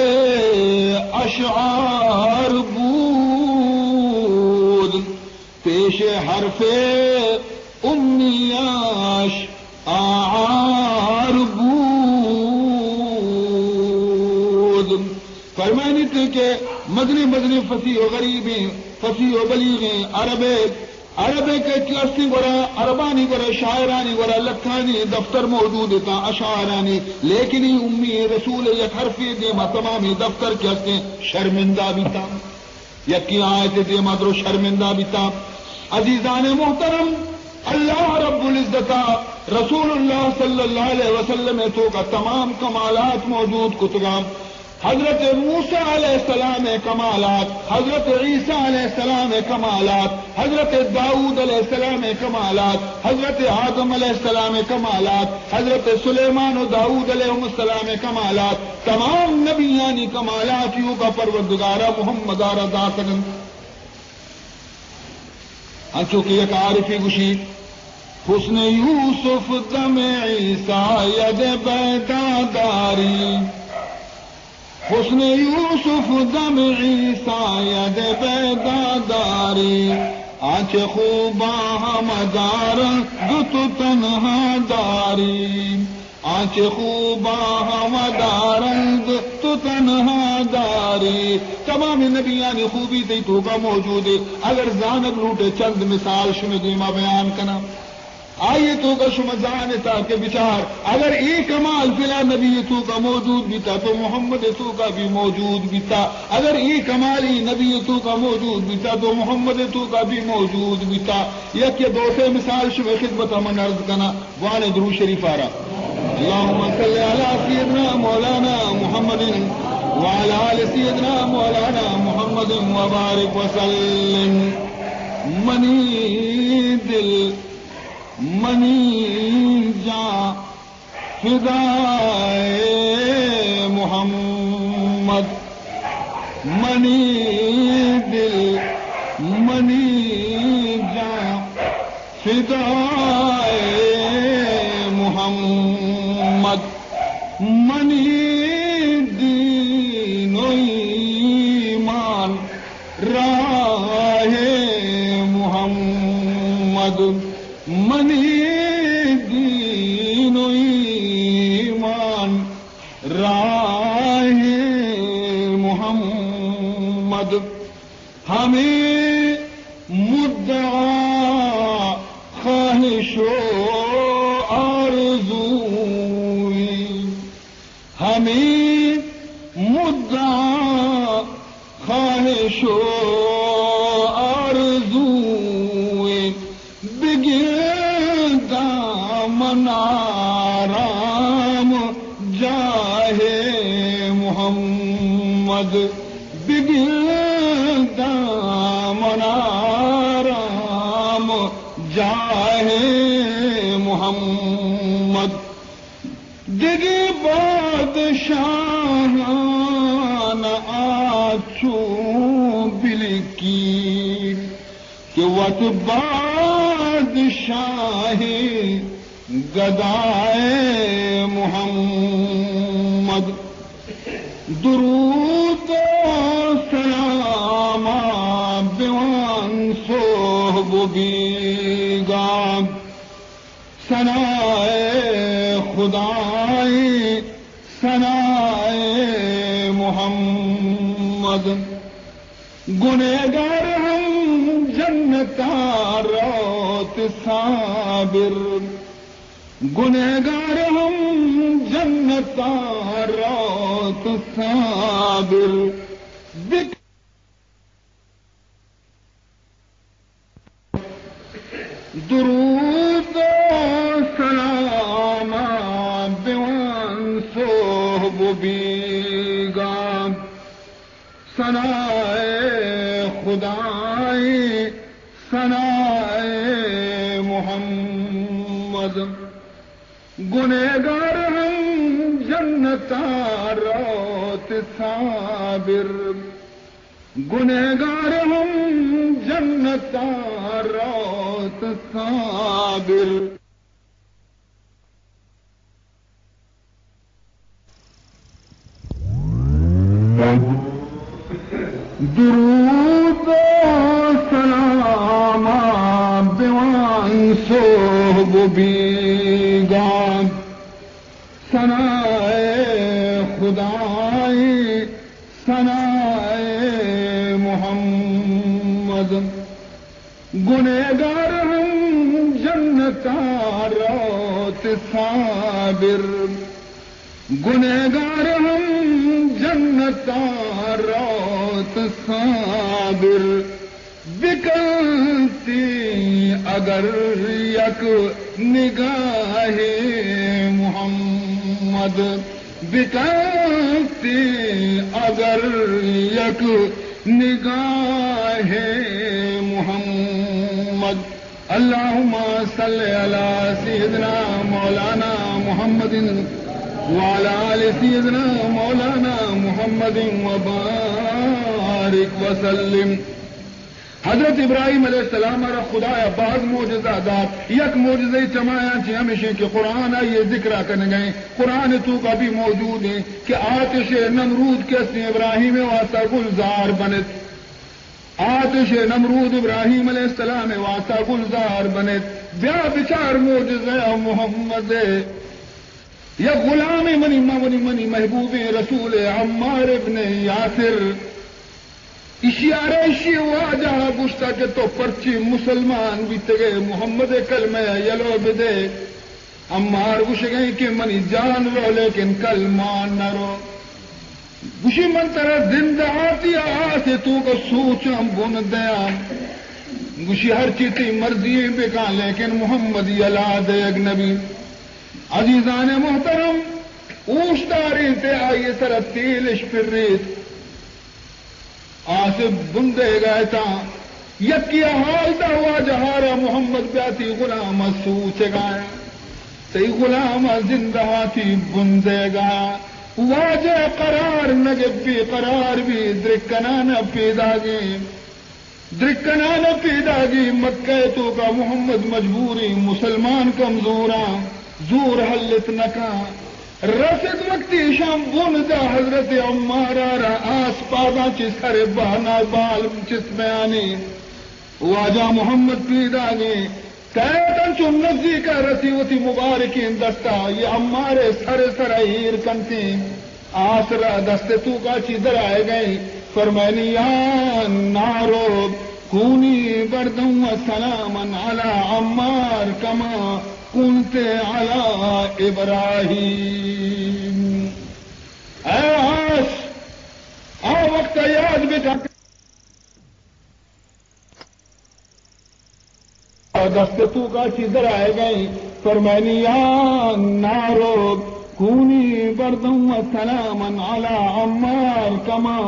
اشعار بود پیش حرف امیاش آعار بود فرمانی تھی کہ مدنی فصیح و غریبیں فصیح و بلیغیں عربے کے کلاستی گورا عربانی گورا شاعرانی گورا لکھانی دفتر موجود تھا اشعارانی لیکن امی رسول یک حرفی دیما تمامی دفتر کلاستے شرمندہ بھی تھا یکی آیت دیما درو شرمندہ بھی تھا. عزیزان محترم اللہ رب العزت رسول اللہ صلی اللہ علیہ وسلم تو کا تمام کمالات موجود کتگام حضرت موسیٰ علیہ السلام کمالات حضرت عیسیٰ علیہ السلام کمالات حضرت داؤد علیہ السلام کمالات حضرت آدم علیہ السلام کمالات حضرت سلیمان و داؤد علیہ السلام کمالات تمام نبیانی کمالات یوں کا پروردگارہ محمد رضا سنن چونکہ یک عارفی گشی حسن یوسف دم عیسیٰ ید بیداداری، حسن یوسف دم عیسیٰ ید بیداداری، آنچ خوبا ہم دارند تو تنہا داری، آنچ خوبا ہم دارند تو تنہا داری۔ تمام نبیان خوبی تی تو کا موجود ہے، اگر زانب لوٹے چند مثال شنو دیما بیان کنا، آئیے تو کا شما جانتا کہ بچار اگر ایک کمال فلا نبی تو کا موجود بھی تھا تو محمد تو کا بھی موجود بھی تھا، اگر ایک کمال ہی نبی تو کا موجود بھی تھا تو محمد تو کا بھی موجود بھی تھا۔ یک یا دو سے مثال شما خدمت ہمیں عرض کنا، وان درو شریف آرہ اللہم صلی علی سیدنا مولانا محمد وعلی آل سیدنا مولانا محمد وبارک وسلم۔ منی دل منی جاں فدائے محمد، منی دل منی جاں فدائے محمد، منی دین و ایمان راہ محمد، منی دین و ایمان راہ محمد، ہمیں مدعا خواہش و آرزوئی، ہمیں مدعا خواہش و آرزوئی، بگیر دامن آرام جاہ محمد، بگیر دامن آرام جاہ محمد، دگی بادشاہان آچوں بلکی کہ وقت بادشاہی گدائے محمد، درود و سلام بیوان صحب بیگام، ثنائے خدائی ثنائے محمد، گنہگار ہم جنتاروت صابر، گنہگار ہم جنتاروت صابر، درود و سلام بیوان صحب بیگام، ثنائے خدائی ثنائے محمد، گنہگار ہم جنتاروت صابر، گنہگار ہم جنتاروت صابر، درود و سلام بیوان صحب بیگام، ثنائے خدائی ثنائے محمد، گنہگار ہم جنتاروت صابر، گنہگار ہم جنتاروت صابر، بکلتی اگر یک نگاہ محمد، بکلتی اگر یک نگاہ محمد، اللہم صلی علی سیدنا مولانا محمد وعلی آل سیدنا مولانا محمد وبارک وسلم۔ حضرت ابراہیم علیہ السلام را خدایا بعض معجزہ داد یک معجزہ چمایا چی ہمیشہ کہ قرآن یہ ذکر کرنے گئے قرآن تو کا بھی موجود ہے کہ آتش نمرود کے اسم ابراہیم واسطہ گلزار بنت آتش نمرود ابراہیم علیہ السلام واسطہ گلزار بنت بیا بچار معجزہ محمد یا غلام منی محبوب رسول عمار ابن یاسر اشیارے اشی واجہ گشتا کہ تو پرچی مسلمان بھی تگے محمد کلمہ یلو بدے عمار گش گئی کہ منی جان رو لیکن کلمان نہ رو گشی من طرح زندہ آتی آتے تو کو سوچم بن دیا گشی ہر چیتی مرضی بکا لیکن محمد یلا دے اگنبی عزیزان محترم اوشتاری تے آئیے سر تیلش پر ریت آصف بندے گئے تھا یکی حال دا ہوا جہارا محمد بیاتی غلام سوچ گئے تی غلام زندہ تھی بندے گا واجہ قرار نگب بھی قرار بھی درکنان پیدا گی درکنان پیدا گی مکہ تو کا محمد مجبوری مسلمان کمزورا زور حلت نکا رسد وقتی شام بون دا حضرت عمارا را آس پادا چس ہر بانا بال چس بیانی واجہ محمد پیدا گی تیتن چون نزی کا رسی وتی مبارکین دستا یہ عمارے سر ہیر کنتی آس را دست تو کا چی در آئے گئی فرمینی یا نارو کونی بردن و سلاما علی عمار کما کنت علی ابراہیم اے آس آ وقت یاد بتا دست تو کا چیزر آئے گئی فرمینی یا نارو کونی بردن و سلاما علی عمار کما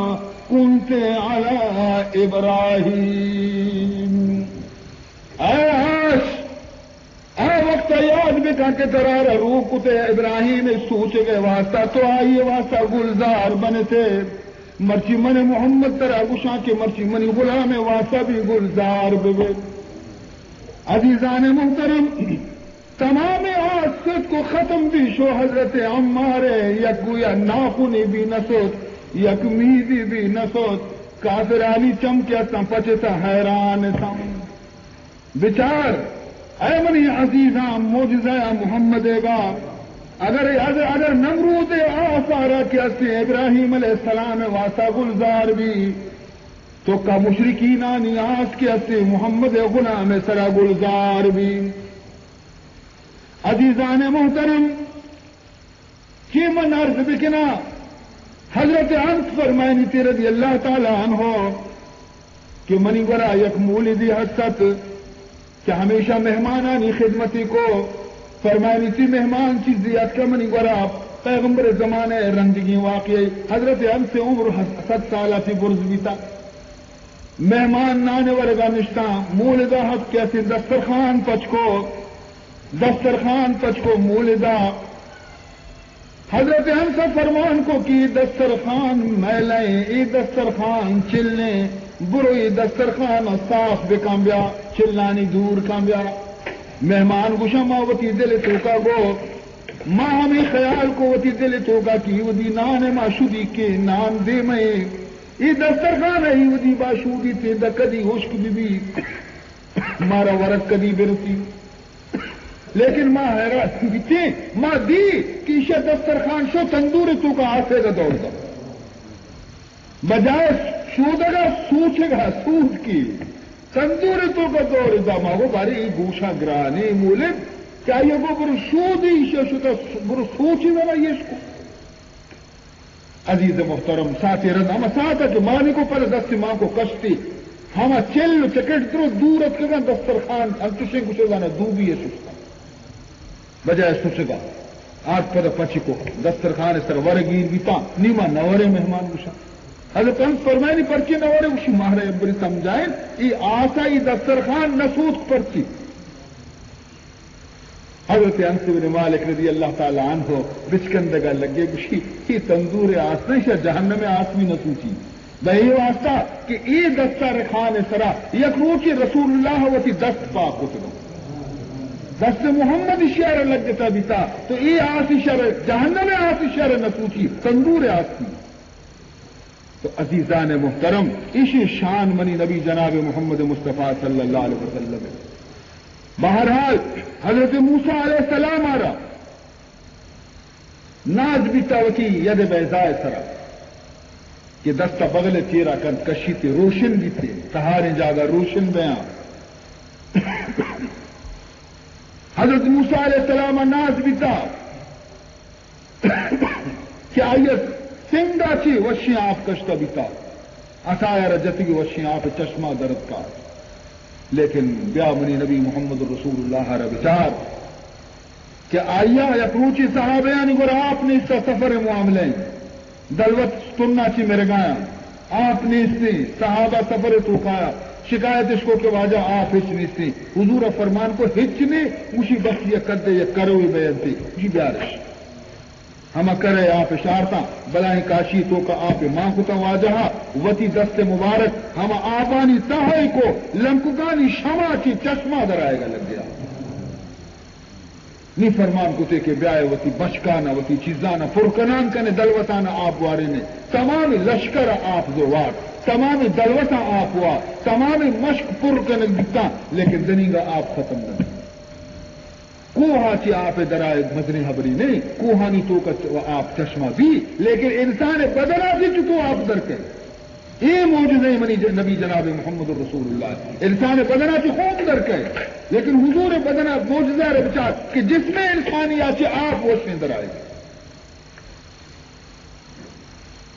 کنت علی ابراہیم اے آس وقت یاد بکا کے ترار روح کتے ابراہیم سوچے گئے واسطہ تو آئیے واسطہ گلزار بنے تھے مرچی من محمد ترا گشاں کے مرچی منی غلام واسطہ بھی گلزار بے عزیزان محترم تمام آسد کو ختم بھی شو حضرت عمار یک گویا ناخنی بھی نسوت یک میدی بھی نسوت کافرانی چمکیا تا پچتا حیران تھا بچار اے منی عزیزاں موجزہ محمد گا اگر نمرود آثارا کیا سے ابراہیم علیہ السلام واسطہ گلزار بھی تو کا مشرکین نیاز کیا سے محمد غلام سرا گلزار بھی عزیزان محترم کی من عرض بکنا حضرت انس فرمائنی تی رضی اللہ تعالی عنہ کہ منی گرا یک مولدی حسد کہ ہمیشہ مہمانانی خدمتی کو فرمائنی تھی مہمان چیز زیاد کا منی گورا پیغمبر زمانے رندگی واقعی حضرت انس سے عمر 7 سالہ تھی برز بیتا مہمان نانے ورگا نشتا مولدہ حق کیسے دسترخوان پچ کو مولدہ حضرت انس فرمان کو کی دسترخوان میلیں ای دسترخوان چلیں بروئی دسترخوان صاف بکم بیا چلانی دور کم بیا مہمان گوشا ماں وتی دل توکا گو ماں ہمیں خیال کو وتی دل توکا کی ودی نان ما شدی کے نان دے میں ای دسترخوان ہے ودی با شودی تے دا کدی ہوشک بی مارا ورق کدی برسی لیکن ماں حیران بیتے ماں دی کیشہ دسترخوان شو تندور توکا آسے دا دوڑ دا بجائے شودگا سوچے گا سوچ کی تندور تو کا دور دا ماغو باری گوشا گرانے مولد کیا یہ وہ برو شودی شتا برو سوچی ذرا یہ کو عزیز محترم ساتھی رضا ہم ساتھا کہ مانی کو پہلے دست ماں کو کشتی ہم چل چکٹ درو دورت کے گا دسترخوان انتشیں گوشے گا نا دوبی ہے سوچتا بجائے سوچے گا آج پدا پچی کو دسترخوان اس طرح ورگیر بیتا نیمہ نورے مہمان گوشا حضرت انس فرمائنی پرچی نورے اسی مہرے ابری سمجھائیں ای آسا ای دسترخوان نسوت پرچی حضرت انس بن مالک رضی اللہ تعالی عنہ بچکندگا لگے گوشی ای تندور آس نہیں شاہ جہنم آس بھی نسوچی بہی واسطہ کہ ای دستہ رخان سرا یک روچی رسول اللہ وتی دست پاک کتنو دست محمد شہر لگتا بیتا تو ای آسی شہر جہنم آسی شہر نسوچی تندور آسی. تو عزیزان محترم اسی شان منی نبی جناب محمد مصطفیٰ صلی اللہ علیہ وسلم. بہرحال حضرت موسیٰ علیہ السلام آرہا ناز بیتا وکی ید بیضائے سرا کہ دستہ بغل چیرا کن کشی تے روشن بھی تھے سہارے جاگا روشن بیاں. حضرت موسیٰ علیہ السلام ناز بیتا کہ آیت سنگا چی وشیاں آپ کشتا بیتا اسایا رجتی وشیاں آپ چشمہ درد کا. لیکن بیا منی نبی محمد رسول اللہ را بچار کہ آیا یک روچی صحابیانی گر آپ نے اس کا سفر معاملے دلوت سننا چی میرے گایا آپ نے اس نے صحابہ سفر تو کایا شکایت اس کو کہ واجہ آپ ہچ نہیں حضور فرمان کو ہچ نے اسی بس یہ کر دے یہ کرو ہی بیانتی اسی بیارش ہم کرے آپ اشارتا بلائیں کاشی تو کا آپ ماں کتا واجہا وتی دست مبارک ہم آبانی تاہی کو لمکگانی شما چی چشمہ درائے گا لگ گیا. نی فرمان کتے کے بیائے وتی بچکانا وتی چیزانا فرکنان کنے دلوتانا آپ وارے نے تمام لشکر آپ زوار تمام دلوتا آپ ہوا تمام مشق پر کنے گتا لیکن دنیگا آپ ختم نہ کوہا چی آپ درائے مدنی حبری نہیں کوہانی تو کا آپ چشمہ بھی لیکن انسان بدنا سے چکو آپ در کے یہ موجزہ منی نبی جناب محمد رسول اللہ انسان بدنا چی خوب در کے لیکن حضور بدنا موجزہ ربچار کہ جس میں انسانی آچے آپ وہ اس میں در آئے گا.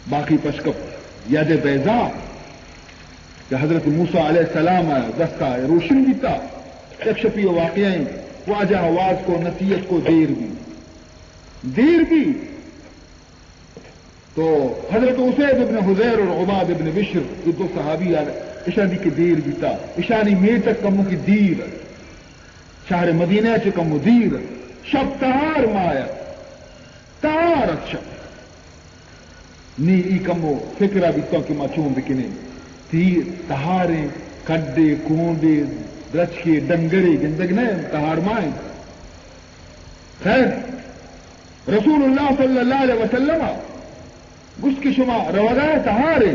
باقی پشکپ ید بیضا کہ حضرت موسیٰ علیہ السلام آیا دستہ روشن بھی تھا ایک شفی واقعیں واجہ آواز کو نصیحت کو دیر بھی تو حضرت اسید ابن حزیر اور عباد ابن بشر یہ دو صحابی اشانی کی دیر بھی تھا اشانی میں تک کموں کی دیر شہر مدینہ سے کمو دیر شب تہار مایا تہار اچھا نی ای کمو فکرہ بھی تو کہ مچون بکنے تیر تہاریں کڈے کونڈے رچ کے ڈنگرے گندگ نہیں تہار مائیں. خیر رسول اللہ صلی اللہ علیہ وسلم اس کی شما روزائے تہارے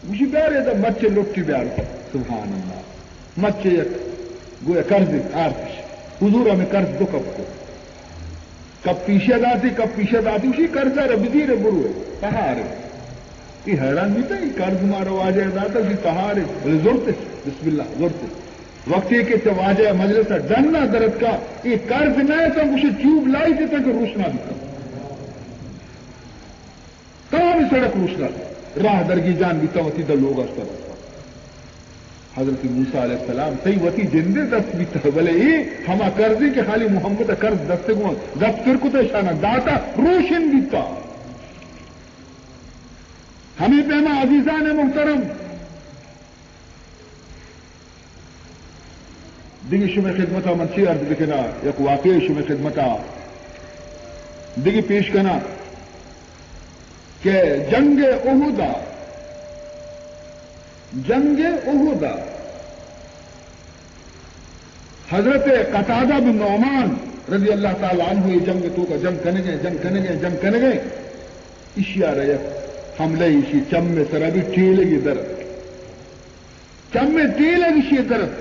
مجھے بیارے تھا مچے لٹی بیار سبحان اللہ مچے گویا قرض آرتش حضور ہمیں قرض دو کب پیشے داتی اسی قرضہ ربدی رے برو ہے تہارے یہ حیران بھی تھا یہ قرض مارا واجہ داتا سی تہارے بولے زورتے بسم اللہ زورتے وقت یہ کہ واجہ مجلس ڈننا درد کا یہ قرض نہ تو اسے چوب لائی تھی تک روشنا بھی تھا کہاں سڑک روشنا راہ درگی جان بھی تھا وتی لوگ اس طرح حضرت موسیٰ علیہ السلام صحیح وتی جندے دست بھی تھا بلے یہ ہما قرضی کہ خالی محمد قرض دست کو دست کر کو تو شانہ داتا روشن بھی تھا. ہمیں پیما عزیزان محترم دیگی شمی خدمتا منشی عرض بکنا یک واقعی شمی خدمتا دیگی پیش کنا کہ جنگ احد حضرت قتادہ بن نعمان رضی اللہ تعالی عنہ یہ جنگ تو کا جنگ کنے گئے اشیاء رہے حملے اسی چم میں سر ابھی ٹیلے گی درد چم میں ٹیلے گی شی درد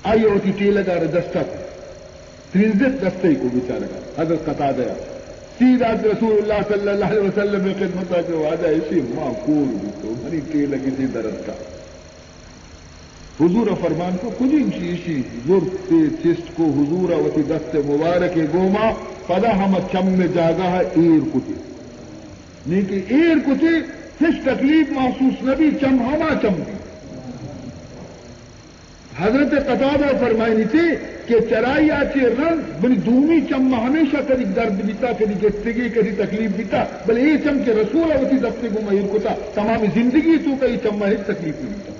آئی ہوتی ٹیلے گا دستک ترزت دستے کو بیچارے گا حضرت قتادہ سیدھا رسول اللہ صلی اللہ علیہ وسلم میں خدمت کے وعدہ اسی معقول بھی تو بنی ٹیلے کسی درد کا حضور فرمان کو کچھ اسی ضرورت چست کو حضور وتی دست مبارک گوما پدا ہم چم میں جاگا ہے ایر کتی نہیں کہ ایر کتی کچھ تکلیف محسوس نہ بھی چم ہما چم دی. حضرت قتادہ فرمائنی تھی کہ چرائی آچے رنگ بلی دومی چم ہمیشہ کدی درد بیتا کدی گستگی کدی تکلیف بیتا بلے یہ چم کے رسول وتی دست گوما ایر کتا تمام زندگی تو کئی چم ایک تکلیف نہیں بیتا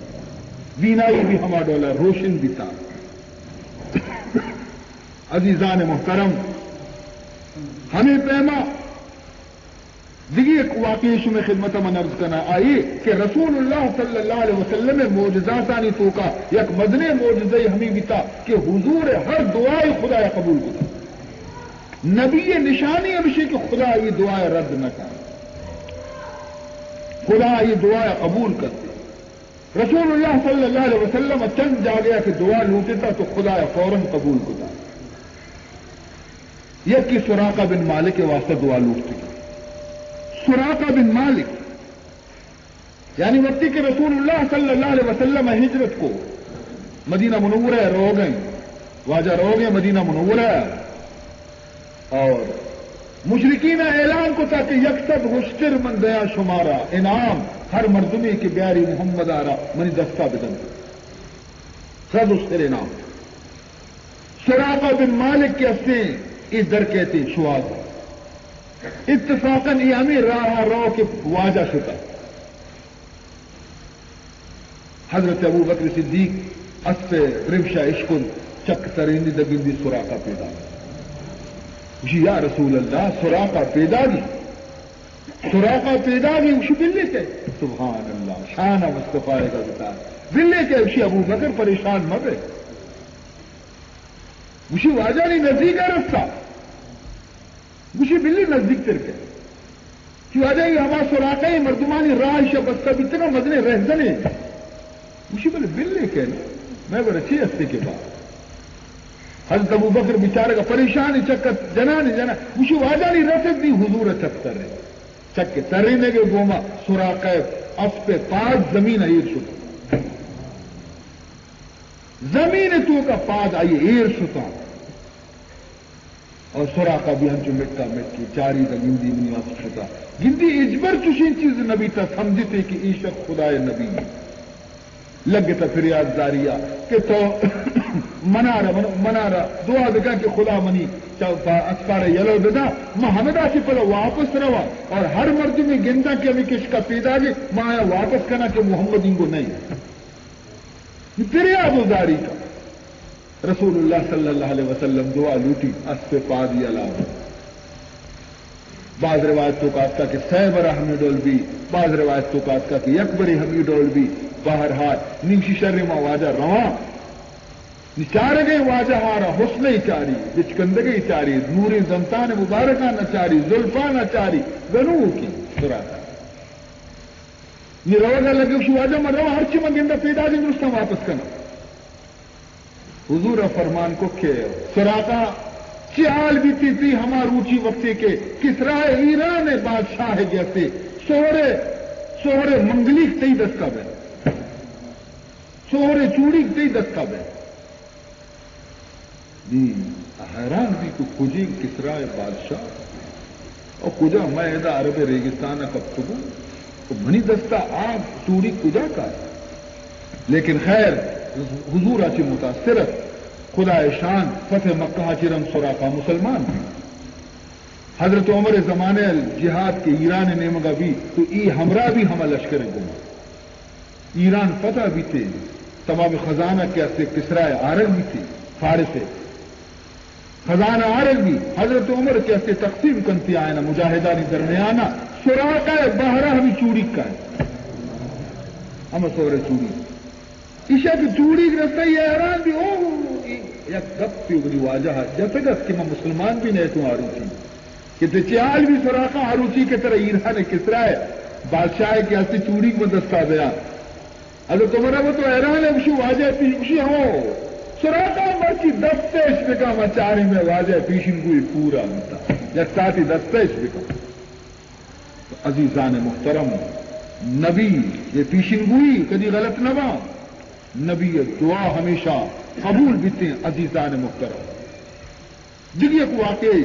بینائی بھی ہما ڈالر روشن بھی تھا. عزیزان محترم ہمیں پیما دیگی ایک واقعی میں خدمت من عرض کرنا آئی کہ رسول اللہ صلی اللہ علیہ وسلم معجزاتانی تو کا یک مدن معجزہ ہمیں بھی تھا کہ حضور ہر دعائے خدا قبول کو نبی نشانی ابشی کہ خدا یہ دعائیں رد نہ کر، خدا یہ دعائیں قبول کرتے۔ رسول اللہ صلی اللہ علیہ وسلم چند جا گیا کہ دعا لوٹتا تو خدا فوراً قبول کرتا۔ یہ کہ سراقہ بن مالک کے واسطے دعا لوٹتی، سراقہ بن مالک یعنی وقتی کہ رسول اللہ صلی اللہ علیہ وسلم ہجرت کو مدینہ منورہ رو گئے، واجہ رو گئے مدینہ منورہ، اور مشرکین اعلان کو تھا کہ یکسد ہوشتر من دیا شمارا انعام ہر مردمی کی بیاری محمد آرا منی دستہ بدن سد ہوشتر انعام۔ سراقہ بن مالک کے اصلیں اس در کہتے شواز اتفاقاً یہ امیر راہ رو کے واجہ شتا حضرت ابو بکر صدیق اس سے رمشہ عشقن چک ترینی دگندی سراقہ پیدا جی یا رسول اللہ سراقہ پیدا گی، سراقہ پیدا گی اسی بلے کے سبحان اللہ شان مصطفیٰ کا بتا بلے کے اسی ابو بکر پریشان مبے اسی واجہ نہیں نزدیک ہے رستہ اسی بلی نزدیک تر کے کہ واجہ یہ ہمارا سراقہ مردمانی راہ شبستہ اتنا مدنے رہزنے اسی بلے کے میں بڑا اچھی ہستے کے بعد حضرت ابو بکر بیچارے کا پریشان چکت جنان جنا اسی واجہ نہیں رسد دی حضور چکتر رہے چکے ترینے کے گوما سراقہ اس پہ پاس زمین ایر شتا زمین تو کا پاس آئیے ایر شتا اور سراقہ بھی ہم جو مٹا مٹی چاری دا گندی منی واسط شتا گندی اجبر چوشین چیز نبی تا سمجھتے کہ عیشق خدا نبی لگ تا فریاد داریا کہ تو منارا دعا دکا کہ خدا منی اسپار یلو ددا محمدہ سے پہلے واپس روا اور ہر مرد میں گندا کہ ابھی کس کا پیدا گے مایا واپس کرنا کہ محمد ان کو نہیں فریاد داری کا رسول اللہ صلی اللہ علیہ وسلم دعا لوٹی اس پہ پا دیا لاؤ بعض روایتوں کا کہ سیبرا ہمیں ڈول بھی بعض روایتوں کا کہ یکبری ہمیں ڈول بھی باہر ہاتھ نیمشی شر ما واجہ رواں چار گئے واجہ ہارا حسن چاری بچکندگی چاری نوری زمتان مبارکہ نہ چاری زلفا نہ چاری گنو کی سراقہ یہ روزہ لگے اس واجہ میں روا ہر چی منگندہ پیدا دیں درستہ واپس کرنا حضور فرمان کو کہ سراقہ چال بھی تھی ہمارا روچی وقتے کے کسرا ایران بادشاہ ہے جیسے سوہرے منگلی تئی دستہ بے سوہرے چوڑی تئی دستہ بے حیران بھی تو کجی کسرا بادشاہ اور کجا میں ادا عرب ریگستان کب تو منی دستہ آپ چوڑی کجا کا لیکن خیر حضور آچی متاثرت خدا شان فتح مکہ چرم سراقہ مسلمان بھی حضرت عمر زمانے جہاد کے ایران نیمگا بھی تو ای ہمراہ بھی ہم لشکر گما ایران فتح بھی تھے تمام خزانہ کے اسے کسرا عارض بھی تھی فارس خزانہ عارض بھی حضرت عمر کے اسے تقسیم کنتی آئے نا مجاہدانی درمیانہ سراقہ بہرہ بھی چوڑی کا ہے ہم سورے چوڑی عشاء کی چوڑی رستا یہ حیران بھی یا گپ پی اگلی واجہ جب تک کہ میں مسلمان بھی نہیں تو آروچی کہ تو چال بھی سراقہ آروچی کے طرح ایران کسرا ہے بادشاہ کے ہستی چوڑی کو دستا دیا اگر تمہارا وہ تو حیران ہے اسی واجہ پیشی ہو سراقہ مرچی دستش بکا مچاری میں واجہ پیشن کوئی پورا ہوتا یا ساتھی دستش بکا عزیزان محترم نبی یہ پیشن گوئی کدی غلط نہ با نبی دعا ہمیشہ قبول بیتے ہیں عزیزان محترم جگہ کو واقعی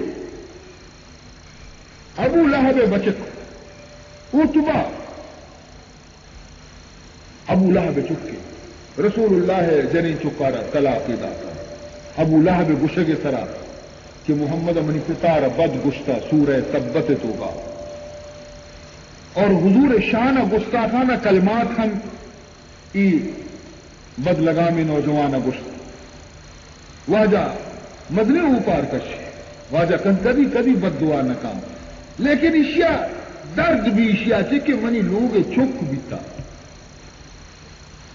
ابو لہب بچت اتبا ابو لہب چکے رسول اللہ جنی چکارا طلاق داتا ابو لہب گشگ سرا کہ محمد منی پتار بد گشتہ سورہ تبت توبہ اور حضور شان گستاخانہ کلمات ہم ای بد لگامی نوجوان گشت واجہ مدنے اوپار کش واجہ کبھی کبھی بد دعا نہ کام لیکن اشیاء درد بھی اشیاء سے کہ منی لوگ چک بیتا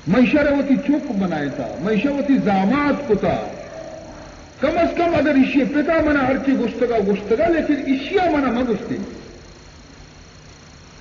میں شروتی چک بنائے تھا میں شروتی زامات کو تھا کم از کم اگر اشیاء پتا منا ہر چی گشتگا لیکن اشیاء منا مگستے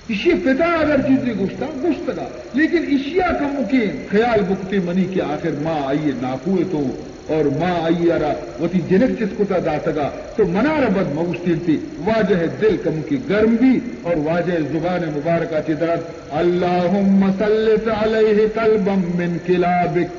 اشیاء پتا اگر چیزیں گشتگا لیکن اشیاء کم کے خیال بکتے منی کہ آخر ماں آئیے ناکوئے تو اور ماں آئیے ارا وتی جنک چس کو تا داتگا تو منارا بد مگشتین تھی واجہ دل کم کی گرم بھی اور واجہ زبان مبارکہ چی درد اللہم سلط علیہ قلبا من کلابک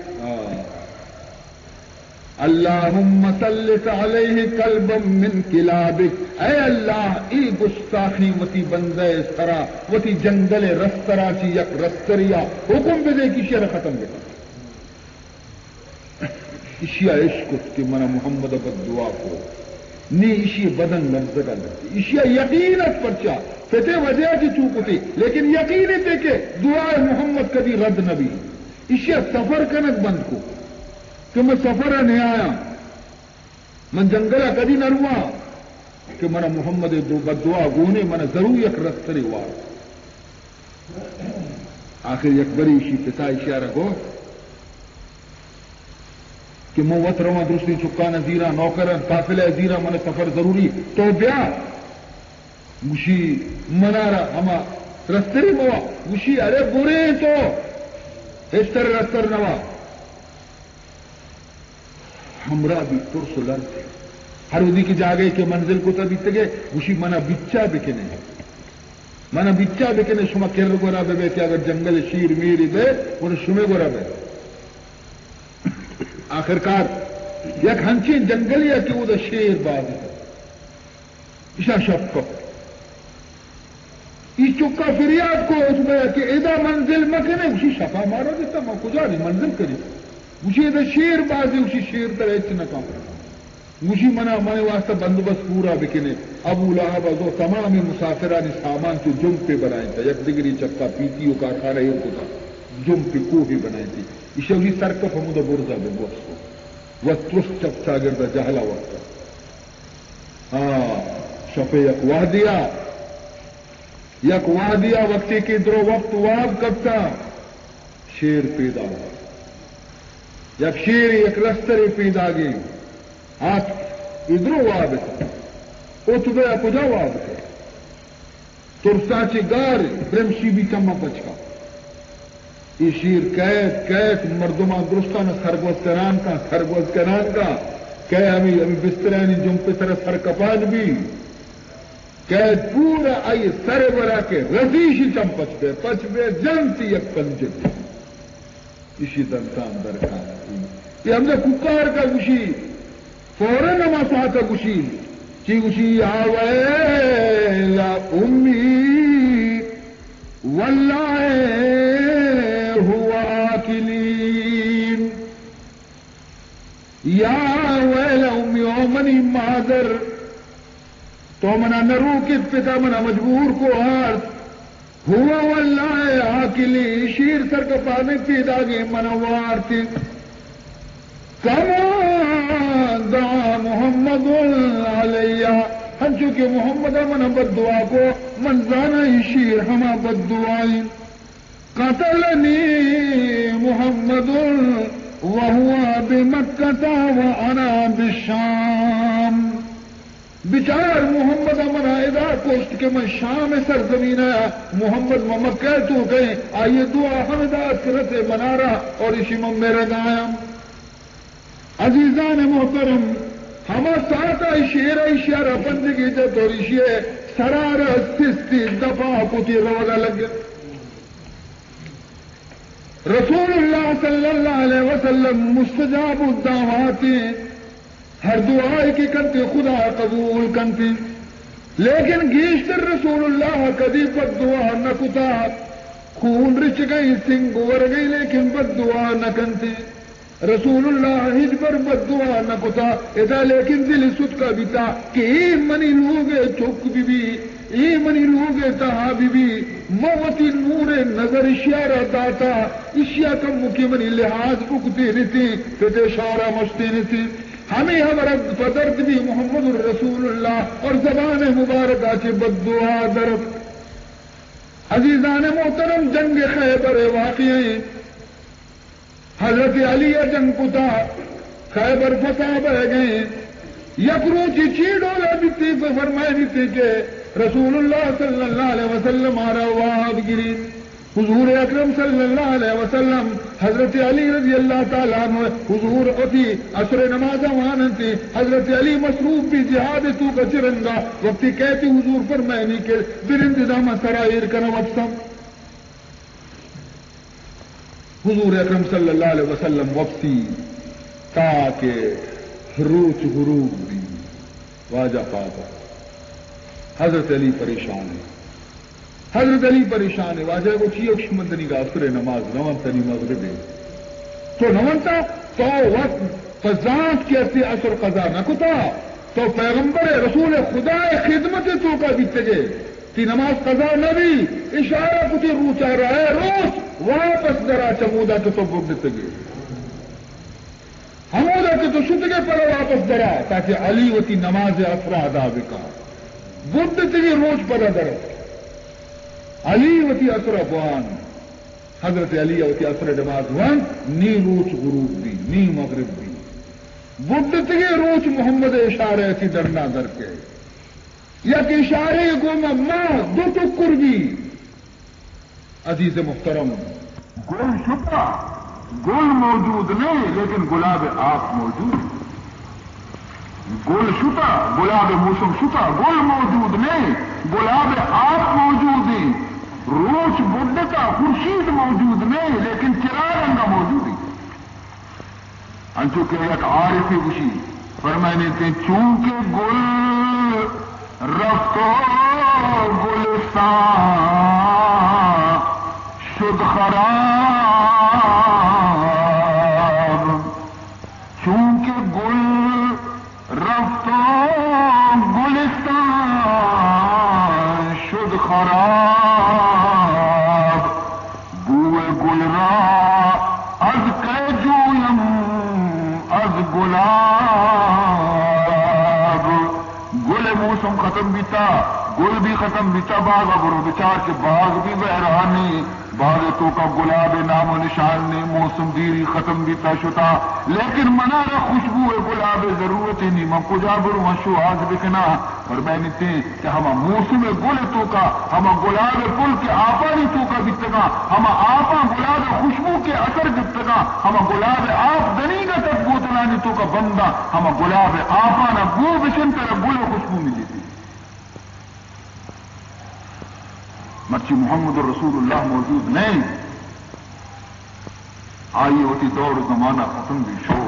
اللہم سلط علیہ قلبا من کلابک اے اللہ ای گستاخی وتی بندے سرا وتی جنگل رسترا چی یک رستریا حکم بدے کی شعر ختم بکا اشیاء عشق کہ منا محمد بد دعا کو نی اشیاء بدن لفظ کا لگتی اشیاء یقینت پرچا فتح وجہ کی چوکتی لیکن یقین تے کہ دعا محمد کبھی رد نبی اشیاء سفر کنک بند کو کہ میں سفر نہیں آیا من جنگلہ کدی نہ روا کہ منا محمد بد دعا گونے منا ضرور یک رستری وار آخر یک بری اشی پتا اشیاء رکھو کہ موت رواں درستی چکا نظیرہ نوکر قافلہ زیرہ من سفر ضروری تو بیا مشی منارا ہما رستری موا مشی ارے برے تو ہستر رستر نوا ہمرا بھی ترس لرتے ہر ودی کی جاگے کہ منزل کو تبھی تگے مشی منا بچہ بکنے منا بچہ بکنے شما کر گورا بے کہ اگر جنگل شیر میری بے انہیں شمے گورا بے آخرکار یک ہنچی جنگل یا کہ وہ دا شیر باز ہے اشا شفق اس چکا فریاد کو اس میں کہ ادا منزل مکنے اسی شفا مارا دیتا میں کجا نہیں منزل کری اسی ادا شیر بازی اسی شیر تر ایچ نکام مجھے منا مانے واسطہ بندوبست پورا بکنے ابو لہب ازو تمامی مسافرانی سامان تو جم پہ بنائیں تھا یک دگری چکا پیتیو کارخانہ ہی کو تھا جم پہ کوہی بنائیں تھی اشوی سرکف حمود برزا بے بوس کو وطرس چپ ساگر دا جہلا وقتا شفے یک واہ دیا وقتی کی درو وقت واب کرتا شیر پیدا ہوا یک شیر یک رستری پیدا گئی ہاتھ ادرو واب تا اتبے کجا واب تا ترسا چی گار برمشی بھی کما پچکا یہ شیر قید مردمان درستان سرگوز کران کا کہ ہمیں بسترانی جم پہ طرح سر کپان بھی قید پورا آئی سر برا کے رزیشی چم پچ بے جنتی یک پنجب اسی دنتان درکان یہ ہم نے ککار کا گوشی فوراً نما سا کا گوشی چی گوشی آویلا امی واللہ یا ویل امی اومنی مادر تو منا نروکت پتا منا مجبور کو آرت ہوا واللہ آکلی شیر سر کا پانے پیدا گئے منوارتی کما دعا محمد علیہ ہم چونکہ محمد منا بد دعا کو منزانا شیر ہما بد دعائیں قتلنی محمد وهو بمکہ وانا بالشام بچار محمد امنا ادا کوشت کے میں شام سرزمین آیا محمد مکہ تو گئے آئیے دعا حمدہ کرت منارا اور اسی میں میرا گایم عزیزان محترم ہما ساتا اشیرہ اشیارہ بندگی جت اور اشیے سرارہ سستی دفاع کتی روگا لگ رسول اللہ صلی اللہ علیہ وسلم مستجاب الدعوات ہر دعائے کی کرتے خدا قبول کرتے لیکن گیشتر رسول اللہ کدی بد دعا نہ کتا خون رچ گئی سنگ ور گئی لیکن بد دعا نہ کرتے رسول اللہ ہج پر بد دعا نہ کتا ادا لیکن دل سد کا بیتا کہ ای منی لوگے چوک بھی ای منی لوگے تہا بھی موتی نور نظر اشیارہ داتا اشیاء کم مکی منی لحاظ بکتے رہتے فتح شارہ مشتے رہتے ہمیں ہمارا بدرد بھی محمد الرسول اللہ اور زبان مبارکہ کے بد دعا درد عزیزان محترم، جنگ خیبر واقعی حضرت علی جنگ کتا خیبر فتح بہ گئے. یک روچی چیڑولا بیتی فرمائے بیتی کہ رسول اللہ صلی اللہ علیہ وسلم آرہ واد گری. حضور اکرم صلی اللہ علیہ وسلم حضرت علی رضی اللہ تعالیٰ عنہ حضور اتی عصر نماز وانتی حضرت علی مصروف بھی جہاد تو کا چرنگا وقتی کہتی حضور فرمائنی کہ برنددام سرائر کا نوفسم. حضور اکرم صلی اللہ علیہ وسلم وفسی تاکہ روچ غروب بھی واجہ پاتا. حضرت علی پریشان ہے، حضرت علی پریشان ہے. واجہ کو چیئے اکشمندنی کا عصر نماز نوانتنی مغرب ہے تو نوانتا تو وقت فضانت کی اسی عصر قضا نہ کتا تو پیغمبر رسول خدا خدمت تو کا بیتگے تی نماز قضا نہ بھی اشارہ کتی روچ آ رہا ہے. روچ واپس درا چمودا کے تو بیتگے ہمودا کے تو شتگے پر واپس درا تاکہ علی وتی نماز عصر ادا بکا. بدھ تیجی روچ پر درا علی وتی عصر افوان حضرت علی وتی عصر نماز وان نی روچ غروب بھی نی مغرب بھی. بدھ تیجی روچ محمد اشارے تی درنا در کے یا کہ اشارے گوما ماں دو ٹکر بھی. عزیز محترم، گل شکا گل موجود نہیں لیکن گلاب آپ موجود. گل شتا گلاب موسم شتا گل موجود نہیں گلاب آپ موجود ہیں. روچ بدھ کا خورشید موجود نہیں لیکن چراغ موجود ہے. انچو کہ ایک عارفی خوشی فرمانے تھے چونکہ گل رفتو گلستان شد خراب. چونکہ گل رفتو گلستان شد خراب. بوئے گل را از کے جویم از گلاب. گل موسم ختم بیتا گل بھی ختم بیتا باغ برو بچار کے باغ بھی بحرانی باغ تو کا گلاب نام و نشان نے موسم دیری ختم بیتا شتا لیکن منارا خوشبو گلاب ضرورت نہیں من کجا برو مشو آج بکنا. اور میں نے کہ ہم موسم گل تو کا ہم گلاب پل کے آپا نہیں تو کا بتگا ہم آپا گلاب خوشبو کے اثر بتگا ہم گلاب آپ دنی کا تک بوتلانی تو کا بندہ ہم گلاب آپا نہ گو بشن طرح گل خوشبو ملی تھی. مرچی محمد رسول اللہ موجود نہیں آئی ہوتی دور زمانہ ختم بھی شو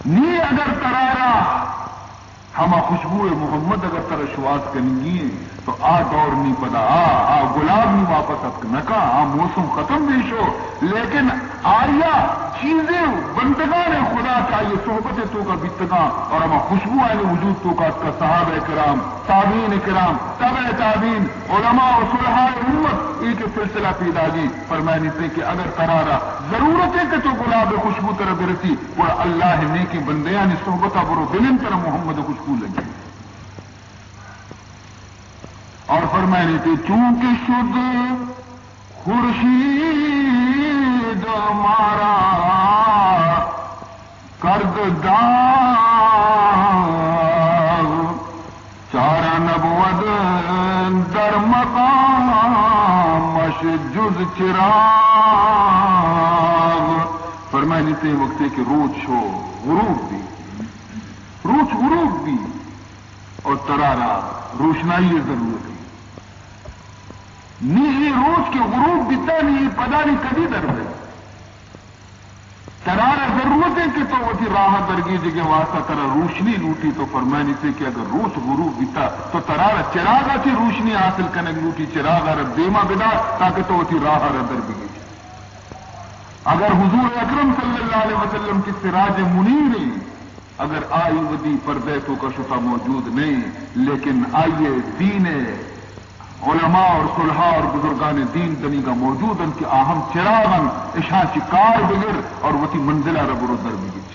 نی اگر ترارا ہما خوشبو محمد اگر تر شواس کنگی تو آ دور نہیں پدا آ گلاب نہیں واپس اب نکا آ موسم ختم بھی شو لیکن آیا چیزیں بندگان خدا چاہیے صحبت تو کا بتگاں اور ہما خوشبو آئے وجود تو کا اس کا صحابہ کرام تابعین کرام تبع تابعین علماء و صلحاء امت ایک سلسلہ پیدا جی فرمائنی سے کہ اگر قرارا ضرورت ہے کہ تو گلاب خوشبو طرح برسی اور اللہ نے کی بندیاں صحبتہ برو دلن طرح محمد خوشبو لگی. اور فرمائنی تھی چونکہ شد خورشید مارا کرد داغ چارا نبود در مقامش جز چراغ. فرمائنی تھی وقت کہ روچ ہو غروب بھی روچ غروب بھی اور ترارا روشنائی ضرورت ہے. نہیں روز کے غروب بتا نہیں پدا نہیں کبھی در ہے ترارا ضرورت ہے کہ تو وہ راہ درگی جگہ واسطہ طرح روشنی لوٹی تو فرمانی سے کہ اگر روز غروب بتا تو ترارا چراغا کی روشنی حاصل کرنے لوٹی چراغا رب دیما بدا تاکہ تو وہ راہ در بھی. اگر حضور اکرم صلی اللہ علیہ وسلم کی سراج منیر اگر آئی ودی پردے تو کا شفا موجود نہیں لیکن آئیے دین علماء اور صلحاء اور بزرگان دین دنی کا موجود ان کی اہم چراغن اشاں چکار بگر اور وتی منزلہ رب در بگر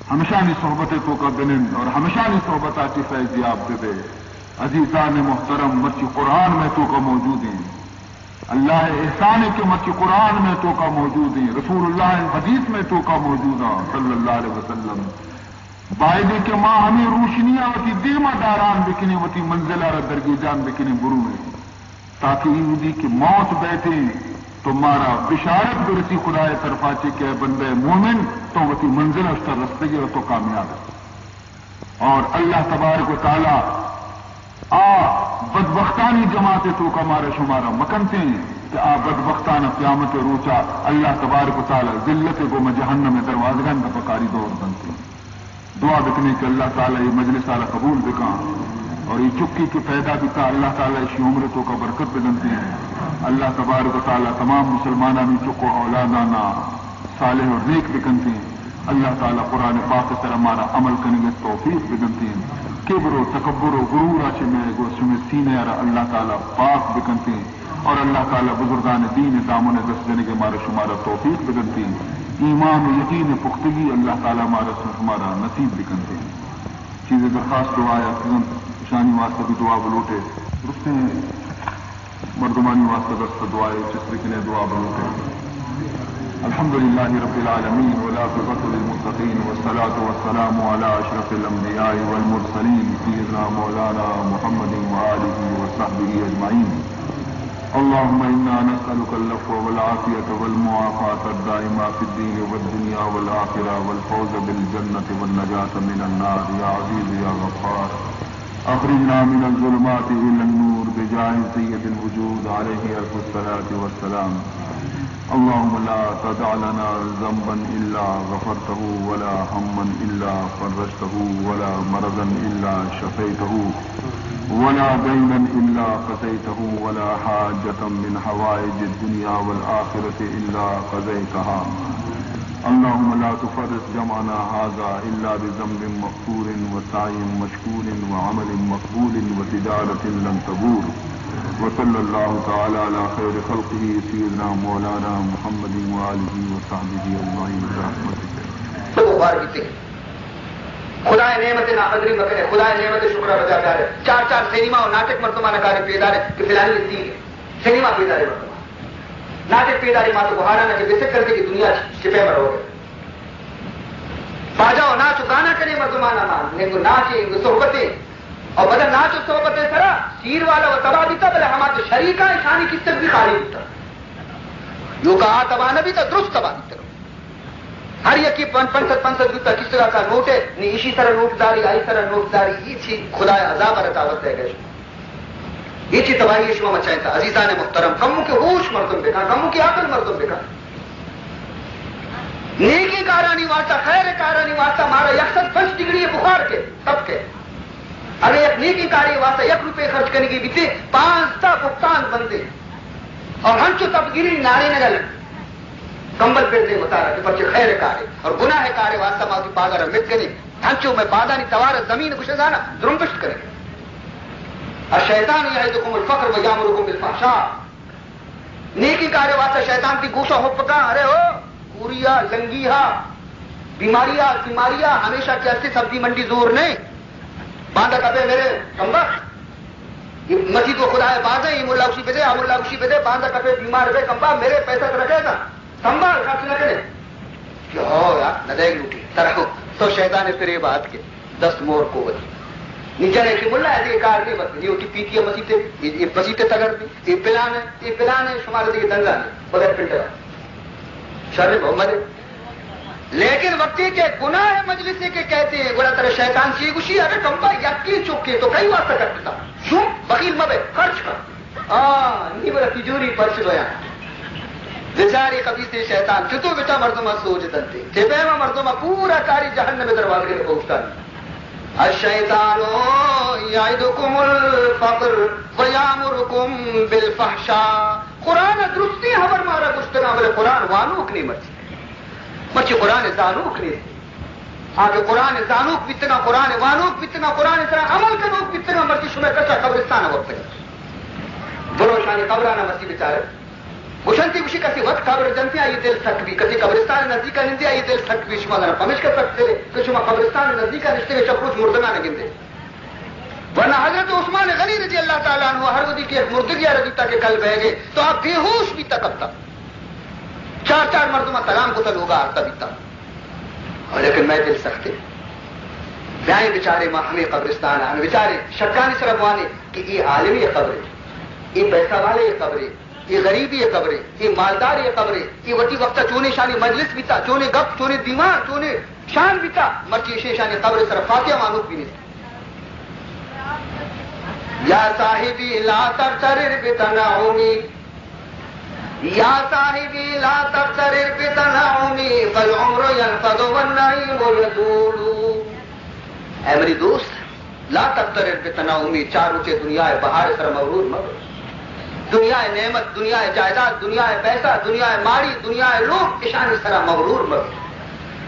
ہمیشہ نی صحبت تو کا بنن اور ہمیشہ نی صحبت آتی فیضیاب دے عزیزان محترم مرچی قرآن میں تو کا موجود ہیں، اللہ احسان کے مرچی قرآن میں تو کا موجود ہیں، رسول اللہ حدیث میں تو کا موجود ہے صلی اللہ علیہ وسلم. بائدے کے ماں ہمیں روشنیاں ہوتی دیما داران بکنے ہوتی منزل اور درگی جان بکنے برو میں، تاکہ یہ کہ موت بیٹھے تو مارا بشارت برسی خدا طرفا چی کہ بندے مومن تو وتی منزل اس کا رستے گئے تو کامیاب ہے. اور اللہ تبارک و تعالی بدبختانی جماعت تو کا مارا شمارا مکنتے ہیں کہ بدبختان قیامت روچا اللہ تبارک و تعالی ذلت کو جہنم میں دروازگان کا پکاری دور بنتے ہیں. دعا بکنے کہ اللہ تعالی یہ مجلس والا قبول بکا اور یہ چکی کی پیدا بکا اللہ تعالی اس عمرتوں کا برکت بدنتے ہیں. اللہ تبارک و تعالی تمام مسلمانوں میں چکو اولادانا صالح اور نیک بکنتے ہیں. اللہ تعالی قرآن پاک سر ہمارا عمل کرنے کے توفیق بدنتے ہیں. کبر و تکبر و غرور آچے میں سینے اللہ تعالی پاک بکنتے ہیں. اور اللہ تعالی بزرگان دین دامن دست دینے کے ہمارا شمارا توفیق بدنتے ہیں. ایمان و یقین پختگی اللہ تعالی ہمارا نصیب بکنتے ہیں. چیزیں درخواست دعایا شانی واسطہ بھی دعا بلوٹے رستے مردمانی واسطہ دست دعائے چسر کے لیے دعا بلوٹے. الحمدللہ رب العالمین والعاقبۃ للمتقین والصلاة والسلام علی اشرف الانبیاء والمرسلین سیدنا مولانا محمد وآلہ وصحبہ اجمعین. اللهم إنا نسألك العفو والعافية والمعافاة الدائمة في الدين والدنيا والآخرة والفوز بالجنة والنجاة من النار يا عزيز يا غفار. أخرجنا من الظلمات إلى النور بجاه سيد الوجود عليه ألف الصلاة والسلام. اللهم لا تدع لنا ذنبا إلا غفرته ولا هما إلا فرجته ولا مرضا إلا شفيته ولا دينا إلا قضيته ولا حاجة من حوائج الدنيا والآخرة إلا قضيتها. اللهم لا تفرق جمعنا هذا إلا بذنب مغفور وسعي مشكور وعمل مقبول وتجارة لن تبور. وصلى الله تعالى على خير خلقه سيدنا مولانا محمد وآله وصحبه أجمعين برحمتك. خدا نعمت ناقدری مکنے خدا نعمت شکر رضا پیارے چار چار سینما اور ناٹک مرتبہ نکارے پیدارے کہ فلانی سی سینما پیدارے مرتبہ ناٹک پیداری ماتو بہارا نہ کہ بسک کر کے کہ دنیا چپے مر ہو گئے باجاؤ ناچو گانا کرے مرتبہ نہ نگو ناچے صحبتیں اور بدل ناچو صحبتیں سرا سیر والا و تباہ دیتا بلے ہمارے شریکہ شانی کس تک بھی خالی دیتا یوں کہا تباہ نہ بھی تا درست تباہ دیتا ہر یکی 500 روپیہ کس طرح کا نوٹ ہے نہیں اسی طرح نوٹ داری آئی طرح نوٹ داری یہ چیز خدا عذاب رتاوت ہے گئے یہ چیز تباہی شما مچائیں تھا. عزیزان محترم کموں کے ہوش مردم بکا کموں کی عقل مردم بکا نیکی کارانی واسطہ خیر کارانی واسطہ مارا 105 ڈگری بخار کے تب کے اگر ایک نیکی کاری واسطہ 1 روپے خرچ کرنے کی بیتے 5 تا بھگتان بندے اور ہنچو تب گری ناری نہ گلے کمبل پہ دے بتا رہا کہ بچے خیر کارے اور گناہ کارے واسطہ ماتی پاگر مت گنے ہنچو میں بادانی توار زمین گشدانا درمبشت کرے الشیطان یعدکم الفقر ویامرکم بالفحشاء. نیکی کارے واسطہ شیطان کی گوشہ ہو پکا ارے ہو پوریا لنگیہ بیماریاں ہمیشہ کیسے سبزی منڈی زور نہیں باندھا کبے میرے کمبا مسجد کو خدا ہے باندھے یہ ملا اسی پہ دے ملا اسی پہ دے باندھا کبے بیمار ہوئے کمبا میرے پیسہ تو رکھے گا سنبھال خرچ نہ کرے کہ ہو یار نہ دیکھ لوٹی طرح تو شیطان نے پھر یہ بات کے 10 مور کو بچی نیچے نے کہ ملا ہے یہ کار نہیں بس یہ اٹھی پیتی ہے مسیطے تگڑ دی یہ پلان ہے شمار دی دنگا نہیں بغیر پنڈا شر محمد لیکن وقتی کے گناہ مجلس کے کہتے ہیں گوڑا طرح شیطان سی گوشی ارے کمبا یقین چکے تو کئی واسطہ کرتا کیوں بخیل مبے خرچ کر نہیں بڑا تجوری پرچ دو یہاں بیچاری قبیصے شیطان چتو بیٹا مردمہ سوچ دنتے چپیما مردمہ پورا کاری جہنم میں دروازے کے پہنچتا نہیں. الشیطان یعدکم الفقر ویامرکم بالفحشاء. قرآن درستی خبر مارا گشتنا بولے قرآن وانوک نہیں مرچی قرآن زانوک نہیں آگے قرآن زانوک بیتنا قرآن وانوک بیتنا قرآن طرح عمل کنوک بیتنا مرچی شمع کچا قبرستان وقت بروشانی قبرانہ مرچی بیچارے گشنتی گوشی کسی وقت قبر جنتی آئی دل سکوی کسی قبرستان نزدیکا نندی آئی دل سکوی شما دارا پمش کر سکتے کہ شما قبرستان نزدیکا نشتے کے چپروچ مردگاہ نگن دے ورنہ حضرت عثمان رضی اللہ تعالیٰ عنہ ہر ودی کے مردگیا رضیتا کے کل بہ گئے تو آپ بے ہوش بھی تک اب تک 4 مردمہ کلام کو تل ہوگا آرتا بیتا. اور لیکن میں دل سکتے بیائیں بیچارے ماں ہمیں قبرستان آنے بیچارے شکانی سربوانے کہ یہ عالمی یہ قبر ہے، یہ پیسہ والے یہ قبر ہے، یہ غریبی یہ قبر ہے، یہ مالدار یہ قبر ہے، یہ وٹی وقتہ چونے شانی مجلس بیتا، چونے گپ، چونے دیوان، چونے شان بیتا، مرچی شانی قبر صرف فاتحہ مانوک بھی نہیں. یا صاحبی لا تغترر بتنعمی، یا صاحبی لا تغترر بتنعمی فالعمر ينفد والنعیم يزول. اے میری دوست لا تغترر بتنعمی، چاروں کے دنیا بہار سر مغرور مگر، دنیا نعمت، دنیا جائیداد، دنیا پیسہ، دنیا ماری، دنیا لوگ اشانی سرا مغرور مگر.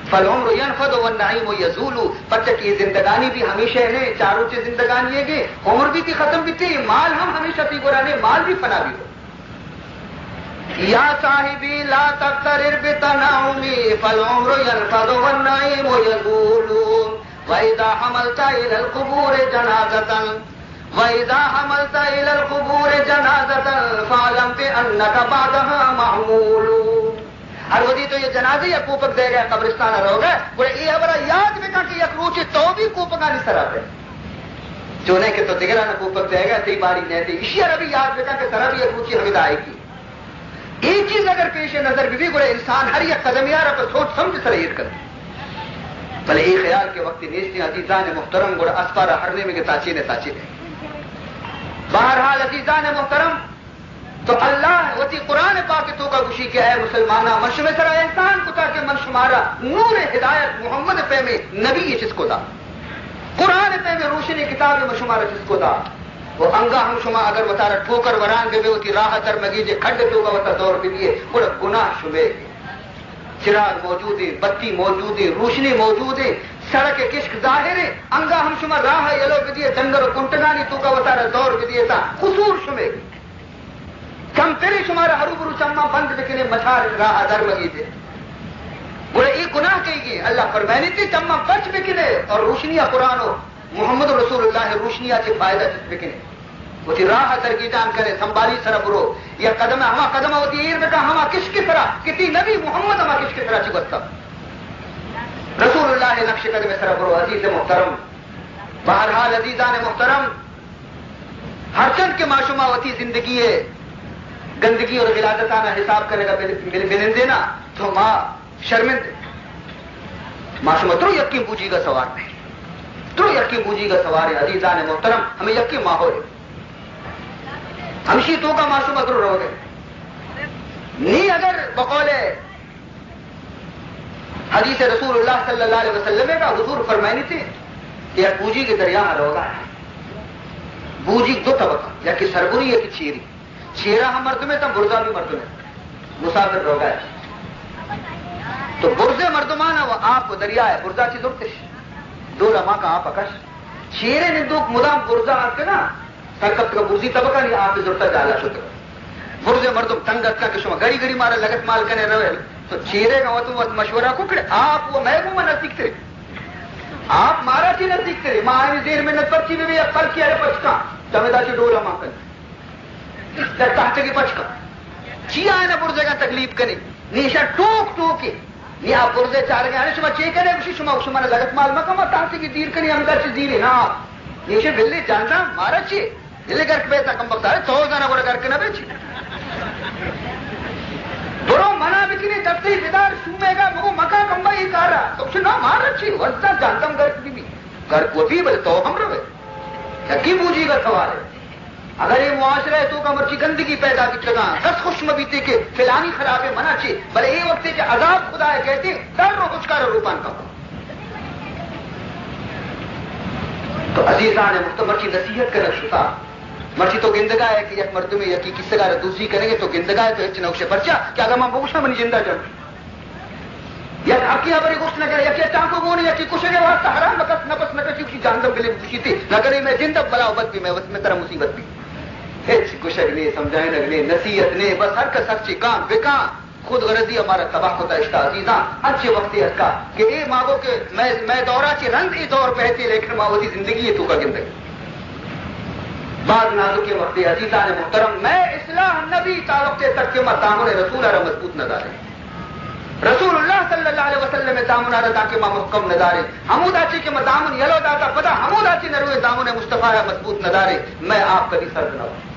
فالعمر ينفد والنعیم يزول، پتہ کی زندگانی بھی ہمیشہ ہے، چاروں سے زندگانی ہے کہ عمر بھی تھی ختم بھی تھی، مال ہم ہمیشہ تھی گرانے، مال بھی فنا بھی ہو. یا صاحبی لا تغترر بتنعمی فالعمر ينفد والنعیم يزول. وَإِذَا حَمَلْتَ إِلَى الْقُبُورِ جَنَازَةً وَإِذَا حَمَلْتَ إِلَى الْقُبُورِ جَنَازَةً فَاعْلَمْ بِأَنَّكَ بَعْدَهَا مَحْمُولٌ. ہر ودی تو یہ جنازے یا کوپک دے گئے قبرستان رو گئے بولے یہ ہمارا یاد میں کہا کہ یک روچے تو بھی کوپکا نہیں سرا پہ چونے کے تو دگرہ نہ کوپک دے گئے تی باری نہیں تھی اسی عربی یاد میں کہا کہ سرا بھی یک روچی حمید آئے کی. ایک چیز اگر پیش نظر بھی بولے انسان ہر یک قدم یار پر سوچ سمجھ سرعیت کرتے بلے یہ خیال کے وقت نیستی عزیزان محترم گوڑا اسپارہ ہرنے میں کے تاچی نے بہرحال عزیزان محترم تو اللہ وتی قرآن پاک تو کا گوشی کیا ہے مسلمانہ منش میں سرا احسان کو تاکہ من شمارا نور ہدایت محمد پہ میں نبی یہ چیز کو دا قرآن پہ میں روشنی کتاب میں شمارا چیز کو دا وہ انگا ہم شما اگر بتا رہا ٹھوکر وران دے ہوتی راہ تر مگیجے کھڈ تو کا بتا دور بھی دیے بڑا گناہ شبے چراغ موجود ہے بتی موجود ہے روشنی موجود ہے سڑک کشک ظاہر ہے انگا ہم شما راہ یلو بھی دیے ڈنگر و کنٹگانی تو کا بتا رہا دور بھی دیے تھا قصور شبے کم تیرے شمارا ہرو برو چما بند بکنے مچھار راہ در مگی تھے بولے یہ گناہ کہیے اللہ فرمائنی تھی چما بچ بکنے اور روشنیاں قرآن ہو محمد رسول اللہ روشنیاں سے فائدہ چیز بکنے وہ تھی راہ در کی جان کرے سنبھالی سر برو یا قدم ہما قدم ہوتی ایر میں کہا ہما کس کی طرح کتی نبی محمد ہما کس کی طرح چی بستا رسول اللہ نقش قدم سر برو. عزیز محترم بہرحال عزیزان محترم ہر چند کے معشومہ ہوتی زندگی ہے گندگی اور غلادتانہ حساب کرنے کا بلند دینا تو ماں شرمند معشومہ ترو یقین پوچھی گا سوار نہیں ترو یقین پوچھی گا سوار ہے. عزیزان محترم ہمیں یقین ماحول ہے ہمشی تو کا معصومہ ضرور رہو گے نہیں اگر بقول حدیث رسول اللہ صلی اللہ علیہ وسلم کا حضور فرمائنی تھی کہ یا بوجی کے دریا روگا ہے بوجی دو طبقہ یا کہ سربری یا کہ چیری چیرا ہم مرد میں تھا برزا بھی مرد میں مسافر روگا ہے تو برزے مردمانا وہ آپ دریا ہے برزا چیز ارتش دو رما کا آپ اکش چیرے نے دو مدام برزا آتے نا سرکت کا برزی طبقہ نہیں آپ ضرورت ڈالا شکر برزے مردم تنگت کا کہ شما گڑی گڑی مارا لگت مال کرنے رہے تو چیرے کا وقت وقت مشورہ ککڑے آپ وہ محبوبہ نزدیک تھے آپ مارا چی نزدیک تھے ماں آئینی دیر میں نت پرچی میں بھی اب پرچی آئے پچکا جمعیدہ چی ڈولا ماں کرنے در تحت کی پچکا چی آئے نا برزے کا تکلیف کرنے نیشا ٹوک ٹوکے نہیں آپ برزے چاہ رہے ہیں شما چی کرنے اسی شما لگت مال مکم تحت کی دیر کرنے ہم در چی دیرے نا نیشا بلے جاننا مارا چی بلے گھر کے بیتا کم بکتا ہے تو جانا بڑا گھر کے نہ بیچی برو منا بکنے دبتے بیدار شومے گا مگو مکا کمبا ہی کارا تو اسے نہ مار اچھی وزدہ جانتم گھر کی بھی گھر کو بھی بلے تو ہم روے یقین بوجھی گا سوال ہے اگر یہ معاشرہ ہے تو کا مرچی گندگی پیدا کی چگاں دس خوش مبیتے کے فلانی خرابے منع چے بلے یہ وقت ہے کہ عذاب خدا ہے کہتے در رو خوشکار روپان کا تو عزیزان مختہ مرچی نصیحت کرنا شتا مرچی تو گندگا ہے کہ یک مرد میں یکی کس سے دوسری کریں گے تو گندگا ہے تو ایک نوشے پرچا کہ اگر ماں بوشنا منی زندہ جب یک حقی ہماری گوشت نہ کرے یکی چانکو گونی یکی کشے کے واسطہ حرام بکت نفس نہ کسی کی جاندم بلے خوشی تھی نہ کرے میں زندہ بلا بد بھی میں طرح مصیبت بھی ہیچ کشک نے سمجھائیں لگنے نصیحت نے بس ہر کا سچی کام بکان خود غرضی ہمارا تباہ ہوتا اشتا عزیزاں اچھے وقت ہے اس کا کہ اے ماغو کہ میں دورہ چی رنگ ای دور پہتی لیکن ماں وزی زندگی ہے تو کا گندگی بعد نازک وقت عزیزان محترم میں اصلاح نبی تعلق تک کے دامن رسول ارا مضبوط نظارے رسول اللہ صلی اللہ علیہ وسلم دامن اردا کے ماں محکم نظارے حمود آچی کے دامن یلو داتا پتا حمود آچی نروے دامن مصطفیٰ مضبوط نظارے میں آپ کبھی سرد نہ ہوں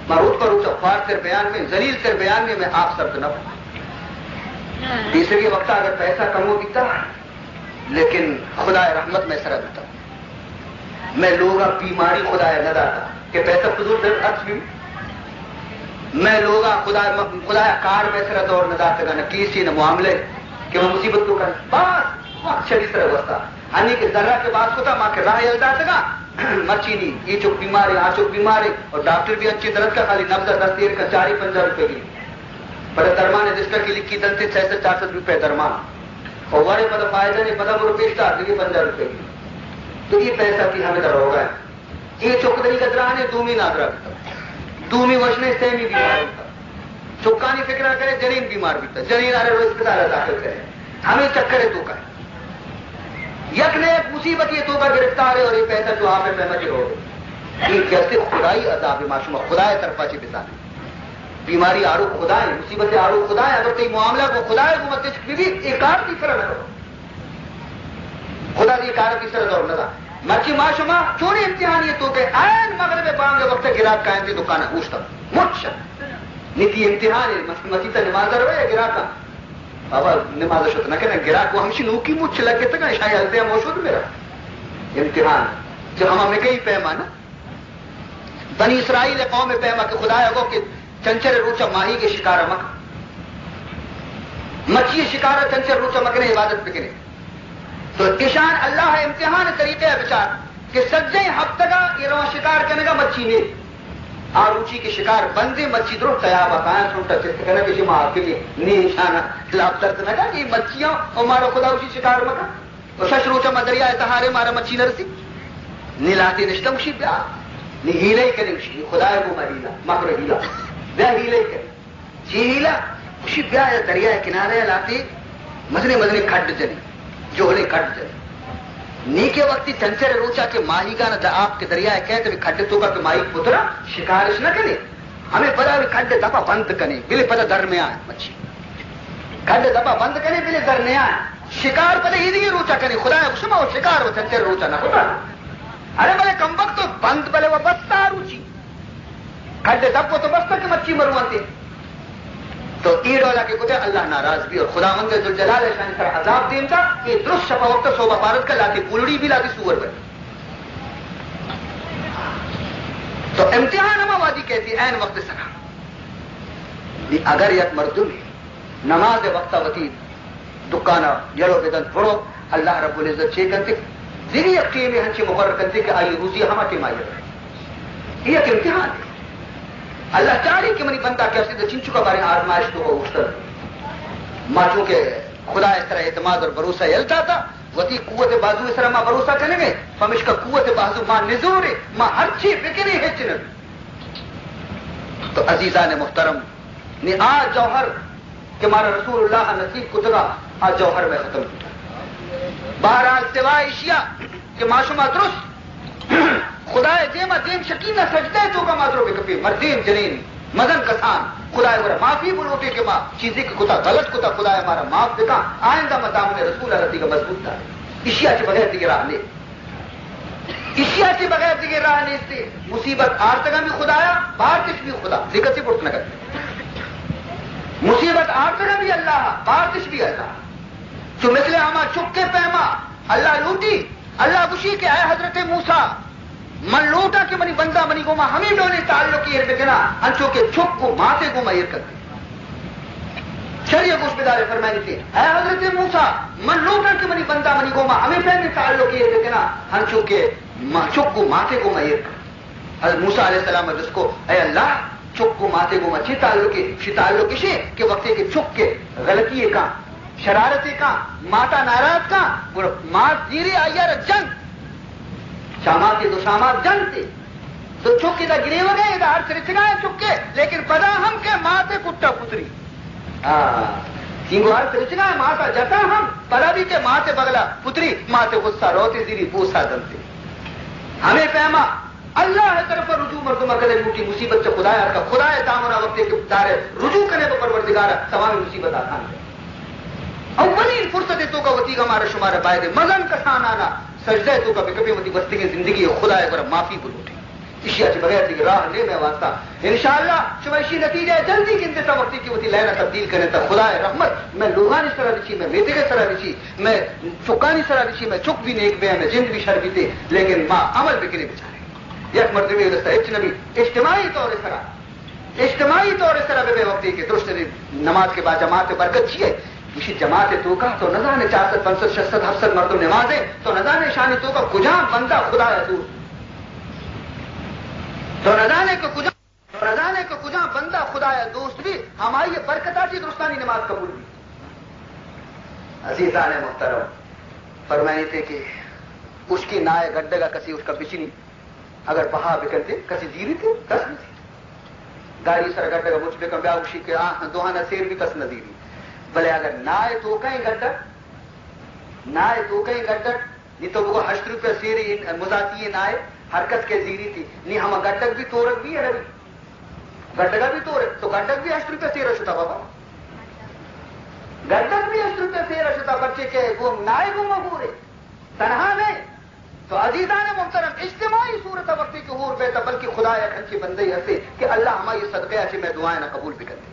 مروت پر اونچا خوار تر بیان میں ذلیل تر بیان میں آپ سرد نہ ہوں تیسرے وقت اگر پیسہ کم ہو بیتا لیکن خدا رحمت میں سرد ہوتا میں لوگا بیماری خدا نہ داتا کہ پیسہ فضول در خرچ بھی میں لوگا خدا کار میں سر دور نہ داتا گا نہ کسی نہ معاملے کہ وہ مصیبت کو کر بس وقت شریف طرح وستا ہنی کے ذرہ کے بعد ہوتا ماں کے راہ یلدا تگا مرچی نہیں یہ چوک بیماری آ چوک بیماری اور ڈاکٹر بھی اچھی درد کا خالی نبض 10 دیر کا 450 روپے کی بڑے درمان ہے جس کا کی لکھی دلتے 600 روپے درمان اور بڑے پتہ فائدہ نہیں پتہ وہ پیش تھا 50 روپے کی تو یہ پیسہ کی ہمیں در ہوگا یہ چوک دری گدران ہے دومی نادرا دومی وشنے سیمی بیمار ہوتا چکانی فکرہ کرے جنین بیمار بیتا جنین آرے روز اسپتال داخل کرے ہمیں چکر ہے تو کا یک نے ایک مصیبت یہ تو کا گرفتار ہے اور یہ پیسہ جو آپ میں مجھے ہو گئی یہ کیسے خدائی عذاب معشومہ خدا طرفہ چی بتا بیماری آرو خدا ہے مصیبت آرو خدا ہے اگر تی معاملہ کو خدا ہے وہ مت بھی ایک آر تیسرا نہ کرو خدا دی کار تیسرا دور نہ مرچی معشومہ چوری امتحان یہ تو کہ این مغرب بانگ وقت گراک کائن تھی دکانہ اوشتا مچ نیتی امتحان ہے مسیطہ نماز روے یا گراکا بابا نماز شد نہ کہنا گراک وہ ہمشی نوکی مچ لگے تک شاہی حلتے ہیں موشود میرا امتحان جو ہم ہمیں کئی پیما نا بنی اسرائیل قوم پیما کہ خدا ہے کہ چنچر روچا ماہی کے شکارہ مکہ مچھی شکارہ چنچر روچا مکنے عبادت پکنے تو اشان اللہ ہے امتحان طریقے ہے بچار کہ سجے ہفتگا یہ رو شکار کرنے کا مچھی نے آروچی کے شکار بندے مچھی درو تیا بتایا سنتا چست کرنا کسی ماں کے لیے نشانہ خلاف درد نہ کہ یہ مچھیاں اور مارا خدا اسی شکار مکا اور شش روچا مدریا اتہارے مارا مچھی نہ رسی نیلاتی رشتہ اسی پیا نی ہیلے ہی کرے اسی خدا ہے وہ مریلا مکر ہیلا بیا ہیلے کرے جی ہیلا اسی پیا دریا کنارے لاتے مدنے کھڈ جلی جوہلے کٹ جائے نیکے وقتی چنچر روچا کے ماہی کا نہ آپ کے دریائے کہتے بھی کھڈ تو کا کہ ماہی پترا شکارش نہ کرے ہمیں پتا بھی کھڈ دفعہ بند کرے بلے پتہ درمیان مچھی کھڈ دفعہ بند کرے بلے درمیان شکار پتہ ہی نہیں روچا کرے خدا ہے اسما اور شکار وہ چنچر روچا نہ ہوتا ارے بلے کم وقت تو بند بلے وہ بستا روچی کھڈ دفعہ تو بستا کہ مچھی مروانتے تو ایڈ والا کے کتے اللہ ناراض بھی اور خدا مند ذوالجلال شان سر عذاب دین تھا کہ درست شفا وقت صوبہ پارت کا لاتی پولڑی بھی لاتی سور بن تو امتحان ہم آوازی کہتی این وقت سرا اگر یک مردم نماز وقت وتی دکانہ یلو بدن پڑو اللہ رب العزت چے کرتے دیری ایک ٹیم ہنچے مقرر کرتے کہ آئی روزی ہما ٹیم آئی یہ ایک امتحان ہے اللہ چاہیے کہ منی بندہ کیسے تو چن چکا بارے آزمائش تو وہ اٹھتا ماں چونکہ خدا اس طرح اعتماد اور بھروسہ یلتا تھا وتی قوت بازو اس طرح ماں بھروسہ کرنے گئے فمش کا قوت بازو ماں نزور ہے ماں ہر چیز فکری ہے چن تو عزیزان محترم نے آج جوہر کہ ہمارا رسول اللہ نصیب کتبہ آج جوہر میں ختم کیا بہرحال سوائے اشیاء کہ معشومہ درست خدا دیما دیم شکینہ سجدے تو کا مادروں کے کپی مردیم جنین مدن کسان خدا ہے معافی بولوٹے کے ماں چیزیں کی کتا غلط کتا خدا ہے ہمارا معاف دکھا آئندہ مدام نے رسول اللہ کا مضبوط تھا اشیاء کے بغیر دیگر راہ لے اشیاء کے بغیر دیگر راہ لے سے مصیبت آرتگا بھی خدایا بارتش بھی خدا ذکر سے پرت نہ کرتے مصیبت آرتگا بھی اللہ بارتش بھی اللہ جو مثل ہما چکے پیما اللہ لوٹی اللہ خوشی کے آئے حضرت موسیٰ من لوٹا کہ منی بندہ منی گوما ہمیں ڈولے تعلق کی بکنا انچو کے چھپ کو ماتے گوما ایر کرتے شریع گوش بدارے فرمائنی تھے اے حضرت موسیٰ من لوٹا کہ منی بندہ منی گوما ہمیں پہنے تعلق کی بکنا انچو کے چھپ کو ماتے گوما ایر کرتے حضرت موسیٰ علیہ السلام جس کو اے اللہ چھپ کو ماتے گوما چی تعلق کشے کہ وقتے کے چھپ کے غلطی کا شرارتی کا ماتا ناراض کا مات دیری آئیر جنگ شامات دو شامات جنگ تھے تو چکے دا گرے ہو گئے ادھار سے رچگائے چکے لیکن پدا ہم کے ماتے کٹا پتری سنگو ہر سے رچگائے ماتا جتا ہم پدا بھی کے ماتے بگلا پتری ماتے غصہ روتے زیری پوسا دنتے ہمیں پیما اللہ طرف رجوع مردمہ کرے موٹی مصیبت سے خدایا کا خدای دامنا وقت کے دارے رجوع کرنے کو پروردگار تمام مصیبت آسان ہے اولین فرصت تو کا وتی کا ہمارا شمار بائے مزن کا سان آنا سجدہ تو کا کبھی وتی بستی کی زندگی خدای پر معافی بول اٹھے اشیاء سے بغیر دی راہ لے میں واسطہ انشاءاللہ شمشی نتیجہ جلدی گنتے تا وقتی کی وتی لینا تبدیل کرنے تا خدای رحمت میں لوگانی سرا دچی میں میتے کے سرا دچی میں چکانی سرا دچی میں چک بھی نیک بے میں جند بھی شر بھی تے لیکن ماں عمل بکنے بچارے یک مرتبہ رستا اجنبی اجتماعی طور سرا بے وقتی کے درست نماز کے بعد جماعت برکت چیئے کسی جماعت تو کا تو نہ جانے 400 500 600 700 مردم نمازیں تو نہ جانے شان تو کا کجا بندہ خدا حضور تو نہ جانے کو کجا بندہ خدا یا دوست بھی ہماری یہ برکتاتی درستانی نماز قبول بھی عزیزان محترم فرمائے تھے کہ اس کی نائے گڈے کا کسی اس کا بچنی اگر بہا بکلتے کسی زیری تھے کس نہیں تھی گاڑی سر گڈے کا مجھ بے کم بیاوشی کے دوہانہ سیر بھی کس نظیری بلے اگر نائے تو کہیں گڈٹ نہیں تو وہ 8 روپے سیری مزاتی نائے حرکت کے زیری تھی نہیں ہم گڈک بھی تورک بھی ہے گڈگا بھی تورک تو گڈک بھی 8 روپے سیرا شتا بابا گڈک بھی 8 روپے سیرا شتا بچے کے وہ نائے وہ مغورے تنہا نہیں تو عزیزان محترم اجتماعی صورت وقتی کی حور بیتا بلکہ خدا یا کھنچی بندے ہسے کہ اللہ ہماری صدقے اچھی میں دعائیں نہ قبول بھی کرتے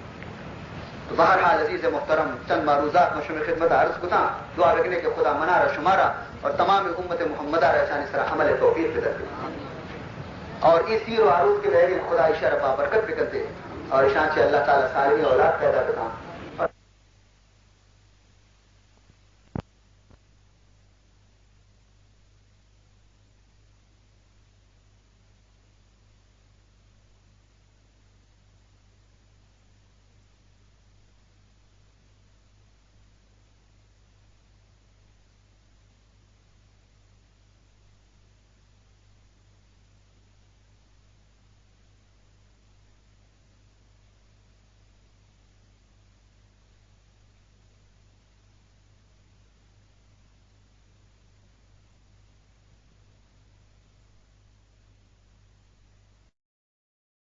تو بہرحال عزیز محترم چند معروضات مشروع خدمت عرض کتا دعا رکھنے کے خدا منارا شمارا اور تمام امت محمدہ رہشانی سرا عمل توفیق پہ کرتے اور اس سیر و عروض کے بہرین خدا اشارہ بابرکت پہ کرتے اور شان سے اللہ تعالیٰ صالحین اولاد پیدا کرتا